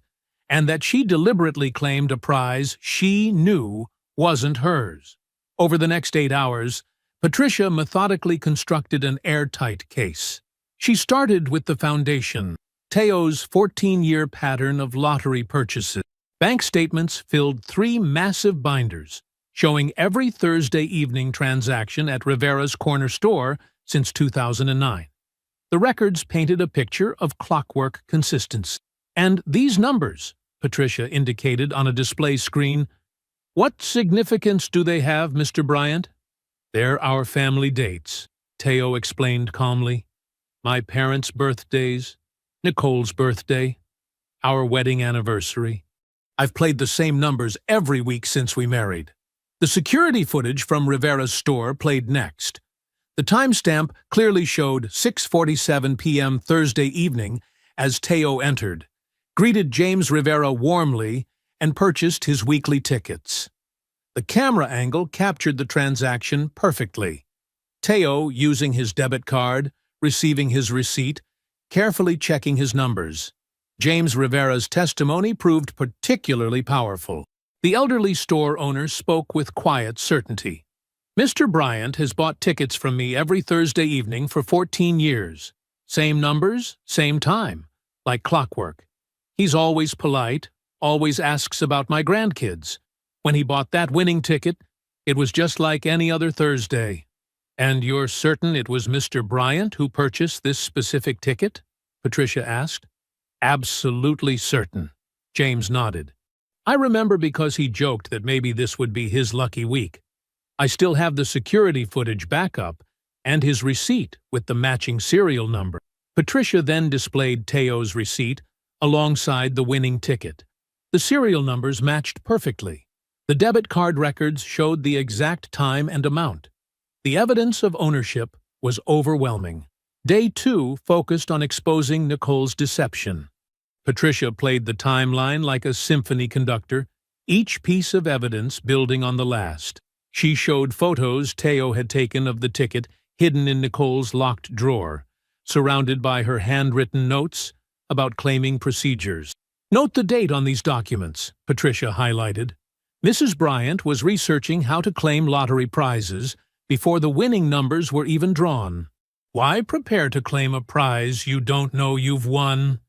and that she deliberately claimed a prize she knew wasn't hers." Over the next 8 hours, Patricia methodically constructed an airtight case. She started with the foundation, Teo's 14-year pattern of lottery purchases. Bank statements filled 3 massive binders, showing every Thursday evening transaction at Rivera's corner store since 2009. The records painted a picture of clockwork consistency. "And these numbers," Patricia indicated on a display screen, "what significance do they have, Mr. Bryant?" "They're our family dates," Teo explained calmly. "My parents' birthdays, Nicole's birthday, our wedding anniversary. I've played the same numbers every week since we married." The security footage from Rivera's store played next. The timestamp clearly showed 6:47 p.m. Thursday evening as Teo entered, greeted James Rivera warmly, and purchased his weekly tickets. The camera angle captured the transaction perfectly. Teo using his debit card, receiving his receipt, carefully checking his numbers. James Rivera's testimony proved particularly powerful. The elderly store owner spoke with quiet certainty. "Mr. Bryant has bought tickets from me every Thursday evening for 14 years. Same numbers, same time, like clockwork. He's always polite, always asks about my grandkids. When he bought that winning ticket, it was just like any other Thursday." "And you're certain it was Mr. Bryant who purchased this specific ticket?" Patricia asked. "Absolutely certain," James nodded. "I remember because he joked that maybe this would be his lucky week. I still have the security footage backup and his receipt with the matching serial number." Patricia then displayed Teo's receipt alongside the winning ticket. The serial numbers matched perfectly. The debit card records showed the exact time and amount. The evidence of ownership was overwhelming. Day 2 focused on exposing Nicole's deception. Patricia played the timeline like a symphony conductor, each piece of evidence building on the last. She showed photos Teo had taken of the ticket hidden in Nicole's locked drawer, surrounded by her handwritten notes about claiming procedures. "Note the date on these documents," Patricia highlighted. Mrs. Bryant was researching how to claim lottery prizes before the winning numbers were even drawn. Why prepare to claim a prize you don't know you've won?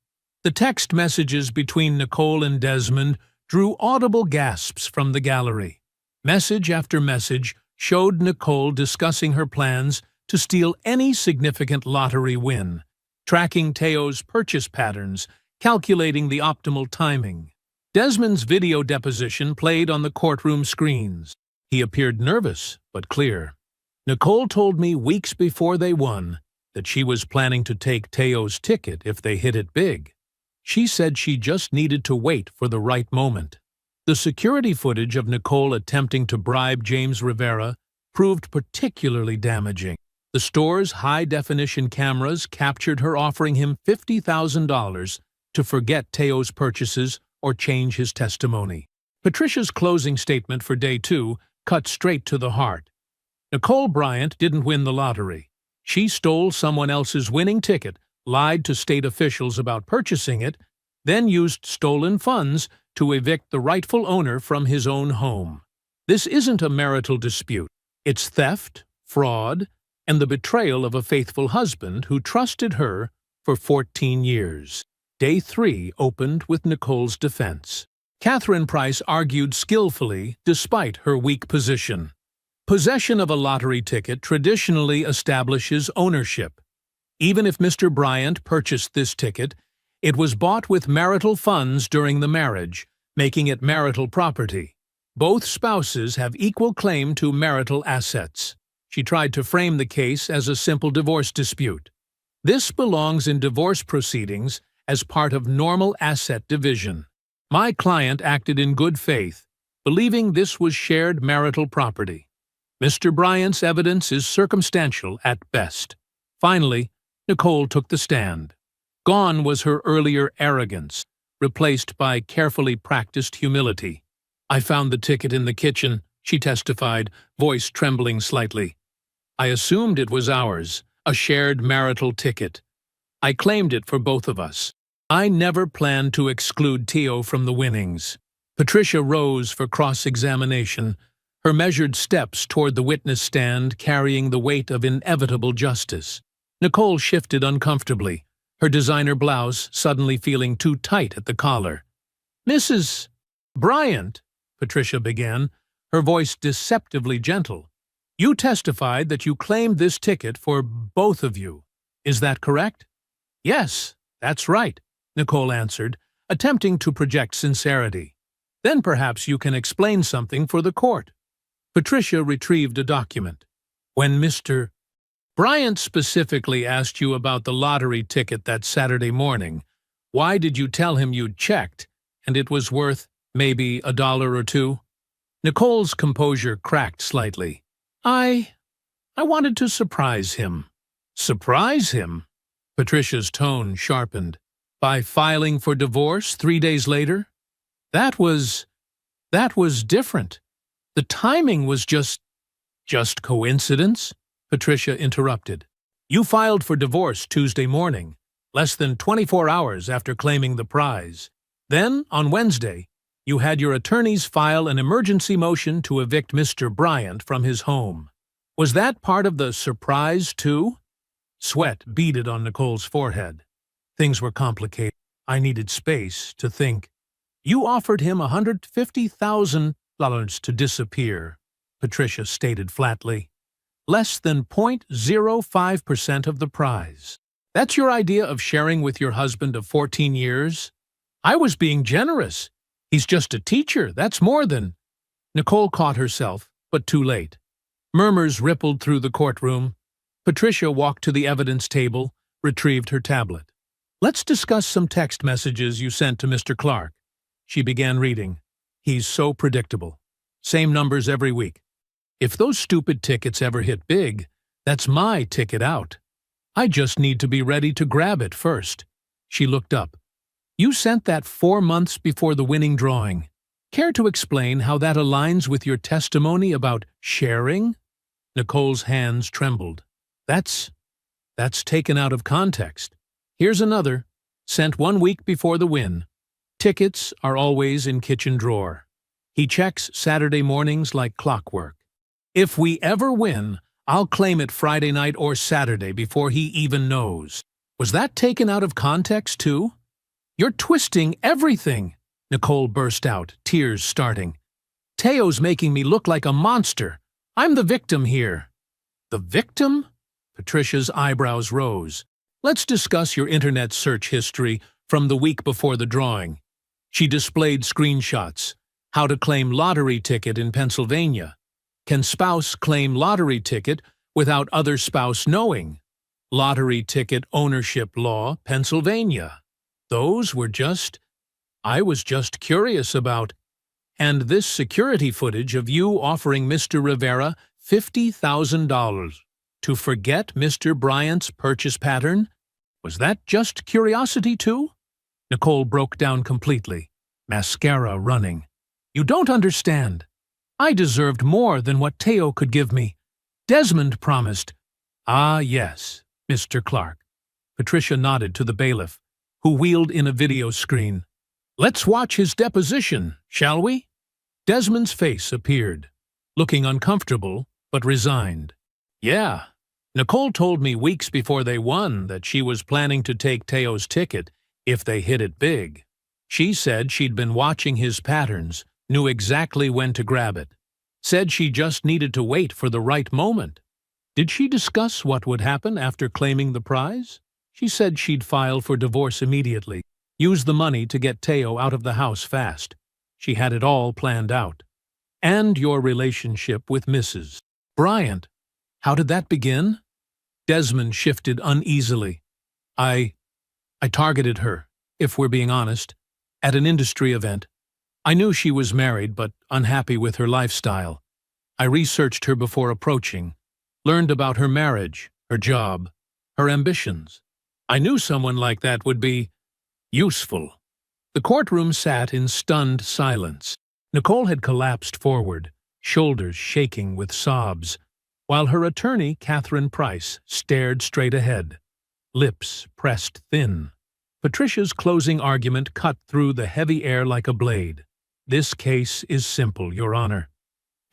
The text messages between Nicole and Desmond drew audible gasps from the gallery. Message after message showed Nicole discussing her plans to steal any significant lottery win, tracking Teo's purchase patterns, calculating the optimal timing. Desmond's video deposition played on the courtroom screens. He appeared nervous, but clear. Nicole told me weeks before they won that she was planning to take Teo's ticket if they hit it big. She said she just needed to wait for the right moment. The security footage of Nicole attempting to bribe James Rivera proved particularly damaging. The store's high-definition cameras captured her offering him $50,000 to forget Teo's purchases or change his testimony. Patricia's closing statement for Day 2 cut straight to the heart. Nicole Bryant didn't win the lottery. She stole someone else's winning ticket, lied to state officials about purchasing it, then used stolen funds to evict the rightful owner from his own home. This isn't a marital dispute. It's theft, fraud, and the betrayal of a faithful husband who trusted her for 14 years. Day 3 opened with Nicole's defense. Catherine Price argued skillfully despite her weak position. Possession of a lottery ticket traditionally establishes ownership. Even if Mr. Bryant purchased this ticket, it was bought with marital funds during the marriage, making it marital property. Both spouses have equal claim to marital assets. She tried to frame the case as a simple divorce dispute. This belongs in divorce proceedings as part of normal asset division. My client acted in good faith, believing this was shared marital property. Mr. Bryant's evidence is circumstantial at best. Finally, Nicole took the stand. Gone was her earlier arrogance, replaced by carefully practiced humility. "I found the ticket in the kitchen," she testified, voice trembling slightly. "I assumed it was ours, a shared marital ticket. I claimed it for both of us. I never planned to exclude Teo from the winnings." Patricia rose for cross-examination, her measured steps toward the witness stand carrying the weight of inevitable justice. Nicole shifted uncomfortably, her designer blouse suddenly feeling too tight at the collar. "Mrs. Bryant," Patricia began, her voice deceptively gentle, "you testified that you claimed this ticket for both of you. Is that correct?" "Yes, that's right," Nicole answered, attempting to project sincerity. "Then perhaps you can explain something for the court." Patricia retrieved a document. "When Mr. Bryant specifically asked you about the lottery ticket that Saturday morning, why did you tell him you'd checked and it was worth maybe $1 or $2? Nicole's composure cracked slightly. I wanted to surprise him." "Surprise him?" Patricia's tone sharpened. "By filing for divorce 3 days later? That was different. The timing was just coincidence?" Patricia interrupted. "You filed for divorce Tuesday morning, less than 24 hours after claiming the prize. Then, on Wednesday, you had your attorneys file an emergency motion to evict Mr. Bryant from his home. Was that part of the surprise, too?" Sweat beaded on Nicole's forehead. Things were complicated. I needed space to think. "You offered him $150,000 to disappear," Patricia stated flatly. "Less than 0.05% of the prize. That's your idea of sharing with your husband of 14 years? I was being generous. He's just a teacher, that's more than—" Nicole caught herself, but too late. Murmurs rippled through the courtroom. Patricia walked to the evidence table, retrieved her tablet. "Let's discuss some text messages you sent to Mr. Clark." She began reading. "He's so predictable. Same numbers every week. If those stupid tickets ever hit big, that's my ticket out. I just need to be ready to grab it first." She looked up. "You sent that 4 months before the winning drawing. Care to explain how that aligns with your testimony about sharing?" Nicole's hands trembled. That's taken out of context. Here's another, sent 1 week before the win. Tickets are always in kitchen drawer. He checks Saturday mornings like clockwork. If we ever win, I'll claim it Friday night or Saturday before he even knows. Was that taken out of context, too? You're twisting everything, Nicole burst out, tears starting. Teo's making me look like a monster. I'm the victim here. The victim? Patricia's eyebrows rose. Let's discuss your internet search history from the week before the drawing. She displayed screenshots. How to claim lottery ticket in Pennsylvania. Can spouse claim lottery ticket without other spouse knowing? Lottery ticket ownership law, Pennsylvania. Those were I was just curious about. And this security footage of you offering Mr. Rivera $50,000 to forget Mr. Bryant's purchase pattern? Was that just curiosity too? Nicole broke down completely, mascara running. You don't understand. I deserved more than what Teo could give me. Desmond promised. Ah, yes, Mr. Clark. Patricia nodded to the bailiff, who wheeled in a video screen. Let's watch his deposition, shall we? Desmond's face appeared, looking uncomfortable but resigned. Yeah, Nicole told me weeks before they won that she was planning to take Teo's ticket if they hit it big. She said she'd been watching his patterns, knew exactly when to grab it. Said she just needed to wait for the right moment. Did she discuss what would happen after claiming the prize? She said she'd file for divorce immediately, use the money to get Teo out of the house fast. She had it all planned out. And your relationship with Mrs. Bryant. How did that begin? Desmond shifted uneasily. I targeted her, if we're being honest, at an industry event. I knew she was married but unhappy with her lifestyle. I researched her before approaching, learned about her marriage, her job, her ambitions. I knew someone like that would be useful. The courtroom sat in stunned silence. Nicole had collapsed forward, shoulders shaking with sobs, while her attorney, Catherine Price, stared straight ahead, lips pressed thin. Patricia's closing argument cut through the heavy air like a blade. This case is simple, Your Honor.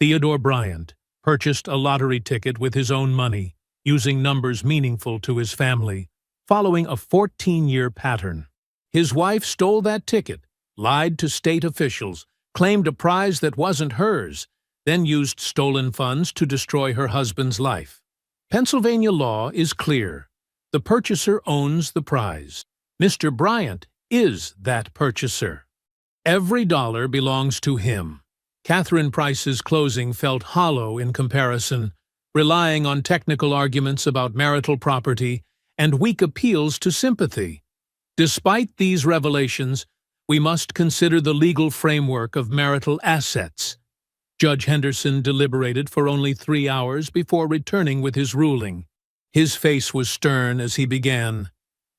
Theodore Bryant purchased a lottery ticket with his own money, using numbers meaningful to his family, following a 14-year pattern. His wife stole that ticket, lied to state officials, claimed a prize that wasn't hers, then used stolen funds to destroy her husband's life. Pennsylvania law is clear. The purchaser owns the prize. Mr. Bryant is that purchaser. Every dollar belongs to him. Catherine Price's closing felt hollow in comparison, relying on technical arguments about marital property and weak appeals to sympathy. Despite these revelations, we must consider the legal framework of marital assets. Judge Henderson deliberated for only 3 hours before returning with his ruling. His face was stern as he began.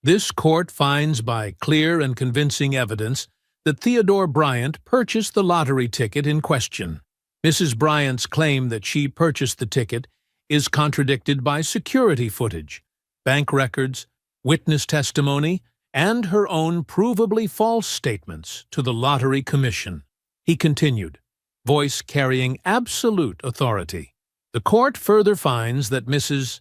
This court finds by clear and convincing evidence that Theodore Bryant purchased the lottery ticket in question. Mrs. Bryant's claim that she purchased the ticket is contradicted by security footage, bank records, witness testimony, and her own provably false statements to the Lottery Commission. He continued, voice carrying absolute authority. The court further finds that Mrs.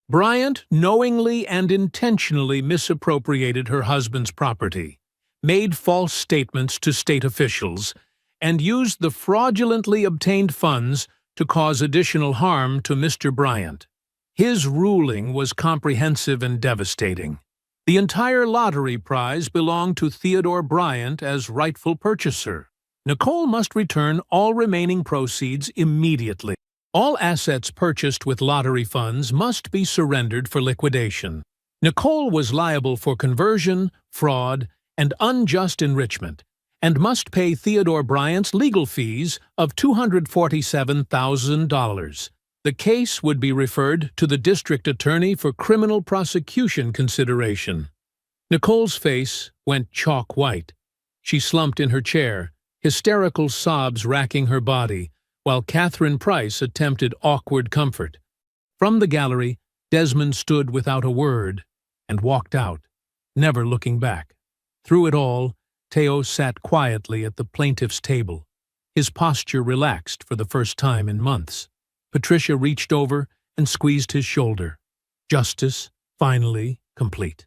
Bryant knowingly and intentionally misappropriated her husband's property, made false statements to state officials, and used the fraudulently obtained funds to cause additional harm to Mr. Bryant. His ruling was comprehensive and devastating. The entire lottery prize belonged to Theodore Bryant as rightful purchaser. Nicole must return all remaining proceeds immediately. All assets purchased with lottery funds must be surrendered for liquidation. Nicole was liable for conversion, fraud, and unjust enrichment, and must pay Theodore Bryant's legal fees of $247,000. The case would be referred to the district attorney for criminal prosecution consideration. Nicole's face went chalk white. She slumped in her chair, hysterical sobs racking her body, while Catherine Price attempted awkward comfort. From the gallery, Desmond stood without a word and walked out, never looking back. Through it all, Teo sat quietly at the plaintiff's table, his posture relaxed for the first time in months. Patricia reached over and squeezed his shoulder. Justice, finally, complete.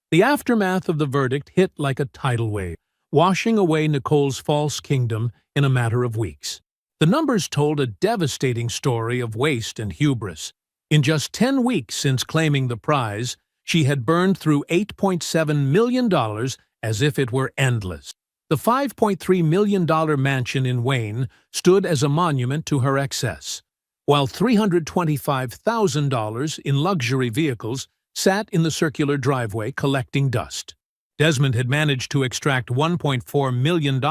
The aftermath of the verdict hit like a tidal wave, washing away Nicole's false kingdom in a matter of weeks. The numbers told a devastating story of waste and hubris. In just 10 weeks since claiming the prize, she had burned through $8.7 million as if it were endless. The $5.3 million mansion in Wayne stood as a monument to her excess, while $325,000 in luxury vehicles sat in the circular driveway collecting dust. Desmond had managed to extract $1.4 million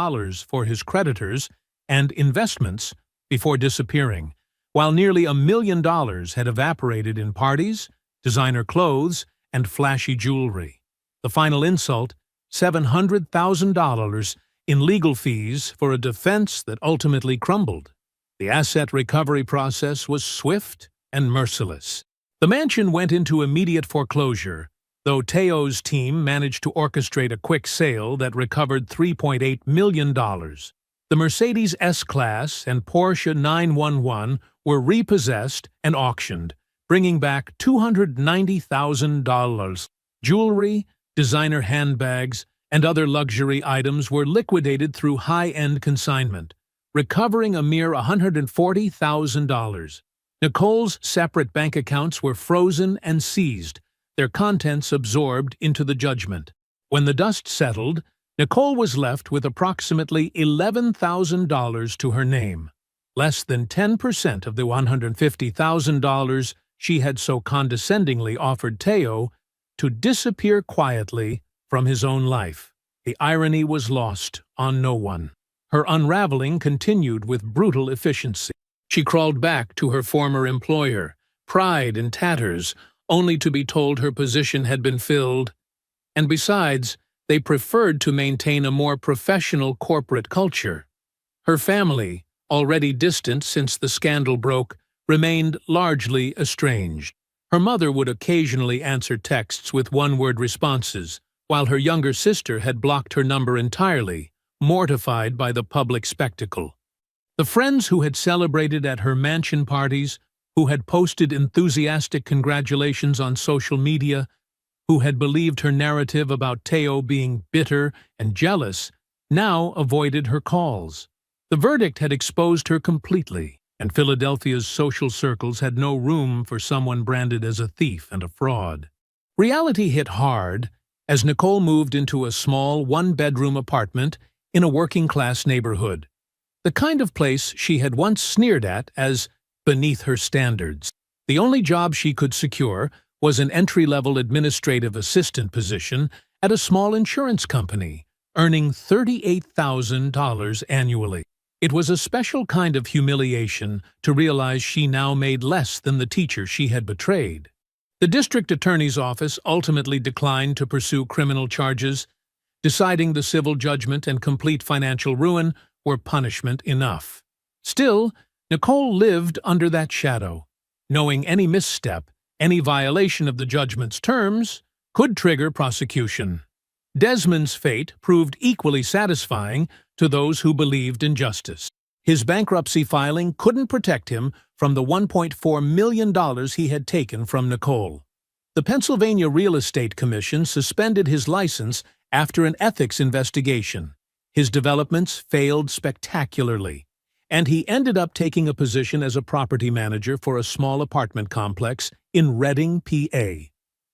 for his creditors and investments before disappearing, while nearly $1 million had evaporated in parties, designer clothes, and flashy jewelry. The final insult, $700,000 in legal fees for a defense that ultimately crumbled. The asset recovery process was swift and merciless. The mansion went into immediate foreclosure, though Teo's team managed to orchestrate a quick sale that recovered $3.8 million. The Mercedes S-Class and Porsche 911 were repossessed and auctioned, bringing back $290,000. Jewelry, designer handbags, and other luxury items were liquidated through high-end consignment, recovering a mere $140,000. Nicole's separate bank accounts were frozen and seized, their contents absorbed into the judgment. When the dust settled, Nicole was left with approximately $11,000 to her name, less than 10% of the $150,000 she had so condescendingly offered Teo to disappear quietly from his own life. The irony was lost on no one. Her unraveling continued with brutal efficiency. She crawled back to her former employer, pride in tatters, only to be told her position had been filled. And besides, they preferred to maintain a more professional corporate culture. Her family, already distant since the scandal broke, remained largely estranged. Her mother would occasionally answer texts with one-word responses, while her younger sister had blocked her number entirely, mortified by the public spectacle. The friends who had celebrated at her mansion parties, who had posted enthusiastic congratulations on social media, who had believed her narrative about Teo being bitter and jealous, now avoided her calls. The verdict had exposed her completely, and Philadelphia's social circles had no room for someone branded as a thief and a fraud. Reality hit hard as Nicole moved into a small one-bedroom apartment in a working-class neighborhood, the kind of place she had once sneered at as beneath her standards. The only job she could secure was an entry-level administrative assistant position at a small insurance company, earning $38,000 annually. It was a special kind of humiliation to realize she now made less than the teacher she had betrayed. The district attorney's office ultimately declined to pursue criminal charges, deciding the civil judgment and complete financial ruin were punishment enough. Still, Nicole lived under that shadow, knowing any misstep, any violation of the judgment's terms, could trigger prosecution. Desmond's fate proved equally satisfying to those who believed in justice. His bankruptcy filing couldn't protect him from the $1.4 million he had taken from Nicole. The Pennsylvania Real Estate Commission suspended his license after an ethics investigation. His developments failed spectacularly, and he ended up taking a position as a property manager for a small apartment complex in Reading, PA.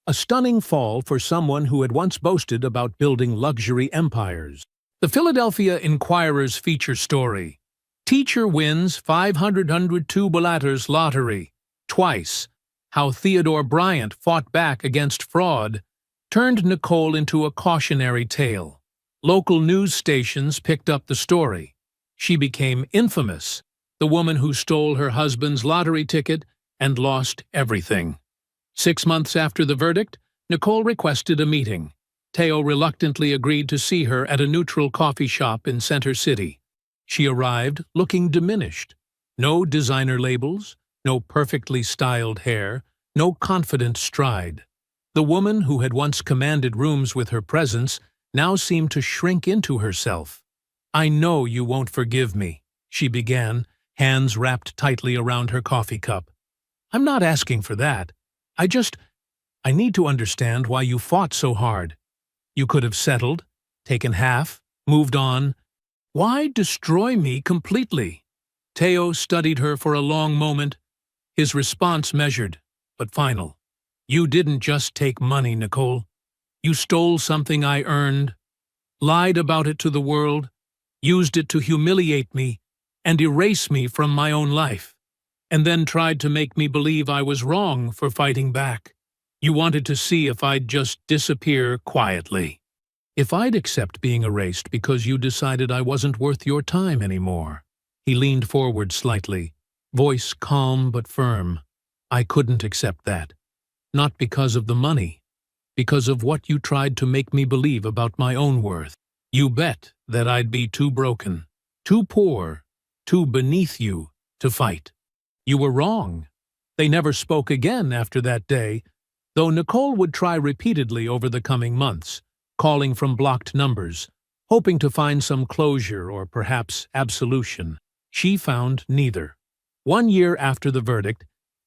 A stunning fall for someone who had once boasted about building luxury empires. The Philadelphia Inquirer's feature story, Teacher Wins $500 Lottery, Twice, How Theodore Bryant Fought Back Against Fraud, turned Nicole into a cautionary tale. Local news stations picked up the story. She became infamous, the woman who stole her husband's lottery ticket and lost everything. 6 months after the verdict, Nicole requested a meeting. Teo reluctantly agreed to see her at a neutral coffee shop in Center City. She arrived looking diminished. No designer labels, no perfectly styled hair, no confident stride. The woman who had once commanded rooms with her presence now seemed to shrink into herself. "I know you won't forgive me," she began, hands wrapped tightly around her coffee cup. I'm not asking for that. I need to understand why you fought so hard. You could have settled, taken half, moved on. Why destroy me completely? Teo studied her for a long moment, his response measured, but final. You didn't just take money, Nicole. You stole something I earned, lied about it to the world, used it to humiliate me and erase me from my own life, and then tried to make me believe I was wrong for fighting back. You wanted to see if I'd just disappear quietly. If I'd accept being erased because you decided I wasn't worth your time anymore. He leaned forward slightly, voice calm but firm. I couldn't accept that. Not because of the money, because of what you tried to make me believe about my own worth. You bet that I'd be too broken, too poor, too beneath you to fight. You were wrong. They never spoke again after that day, though Nicole would try repeatedly over the coming months, calling from blocked numbers, hoping to find some closure or perhaps absolution. She found neither. 1 year after the verdict,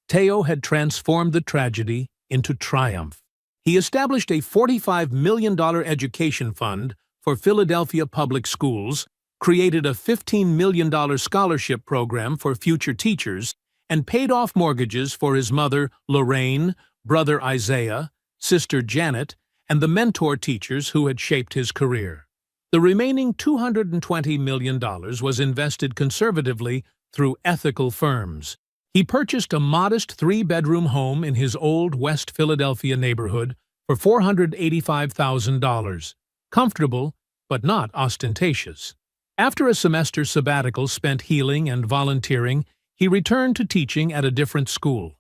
Teo had transformed the tragedy into triumph. He established a $45 million education fund for Philadelphia public schools, created a $15 million scholarship program for future teachers, and paid off mortgages for his mother, Lorraine, brother Isaiah, sister Janet, and the mentor teachers who had shaped his career. The remaining $220 million was invested conservatively through ethical firms. He purchased a modest 3-bedroom home in his old West Philadelphia neighborhood for $485,000. Comfortable, but not ostentatious. After a semester sabbatical spent healing and volunteering, he returned to teaching at a different school.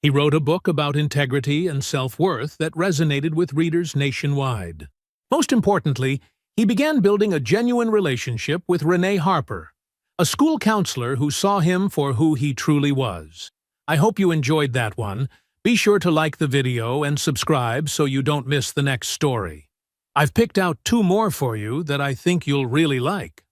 He wrote a book about integrity and self-worth that resonated with readers nationwide. Most importantly, he began building a genuine relationship with Renee Harper, a school counselor who saw him for who he truly was. I hope you enjoyed that one. Be sure to like the video and subscribe so you don't miss the next story. I've picked out 2 more for you that I think you'll really like.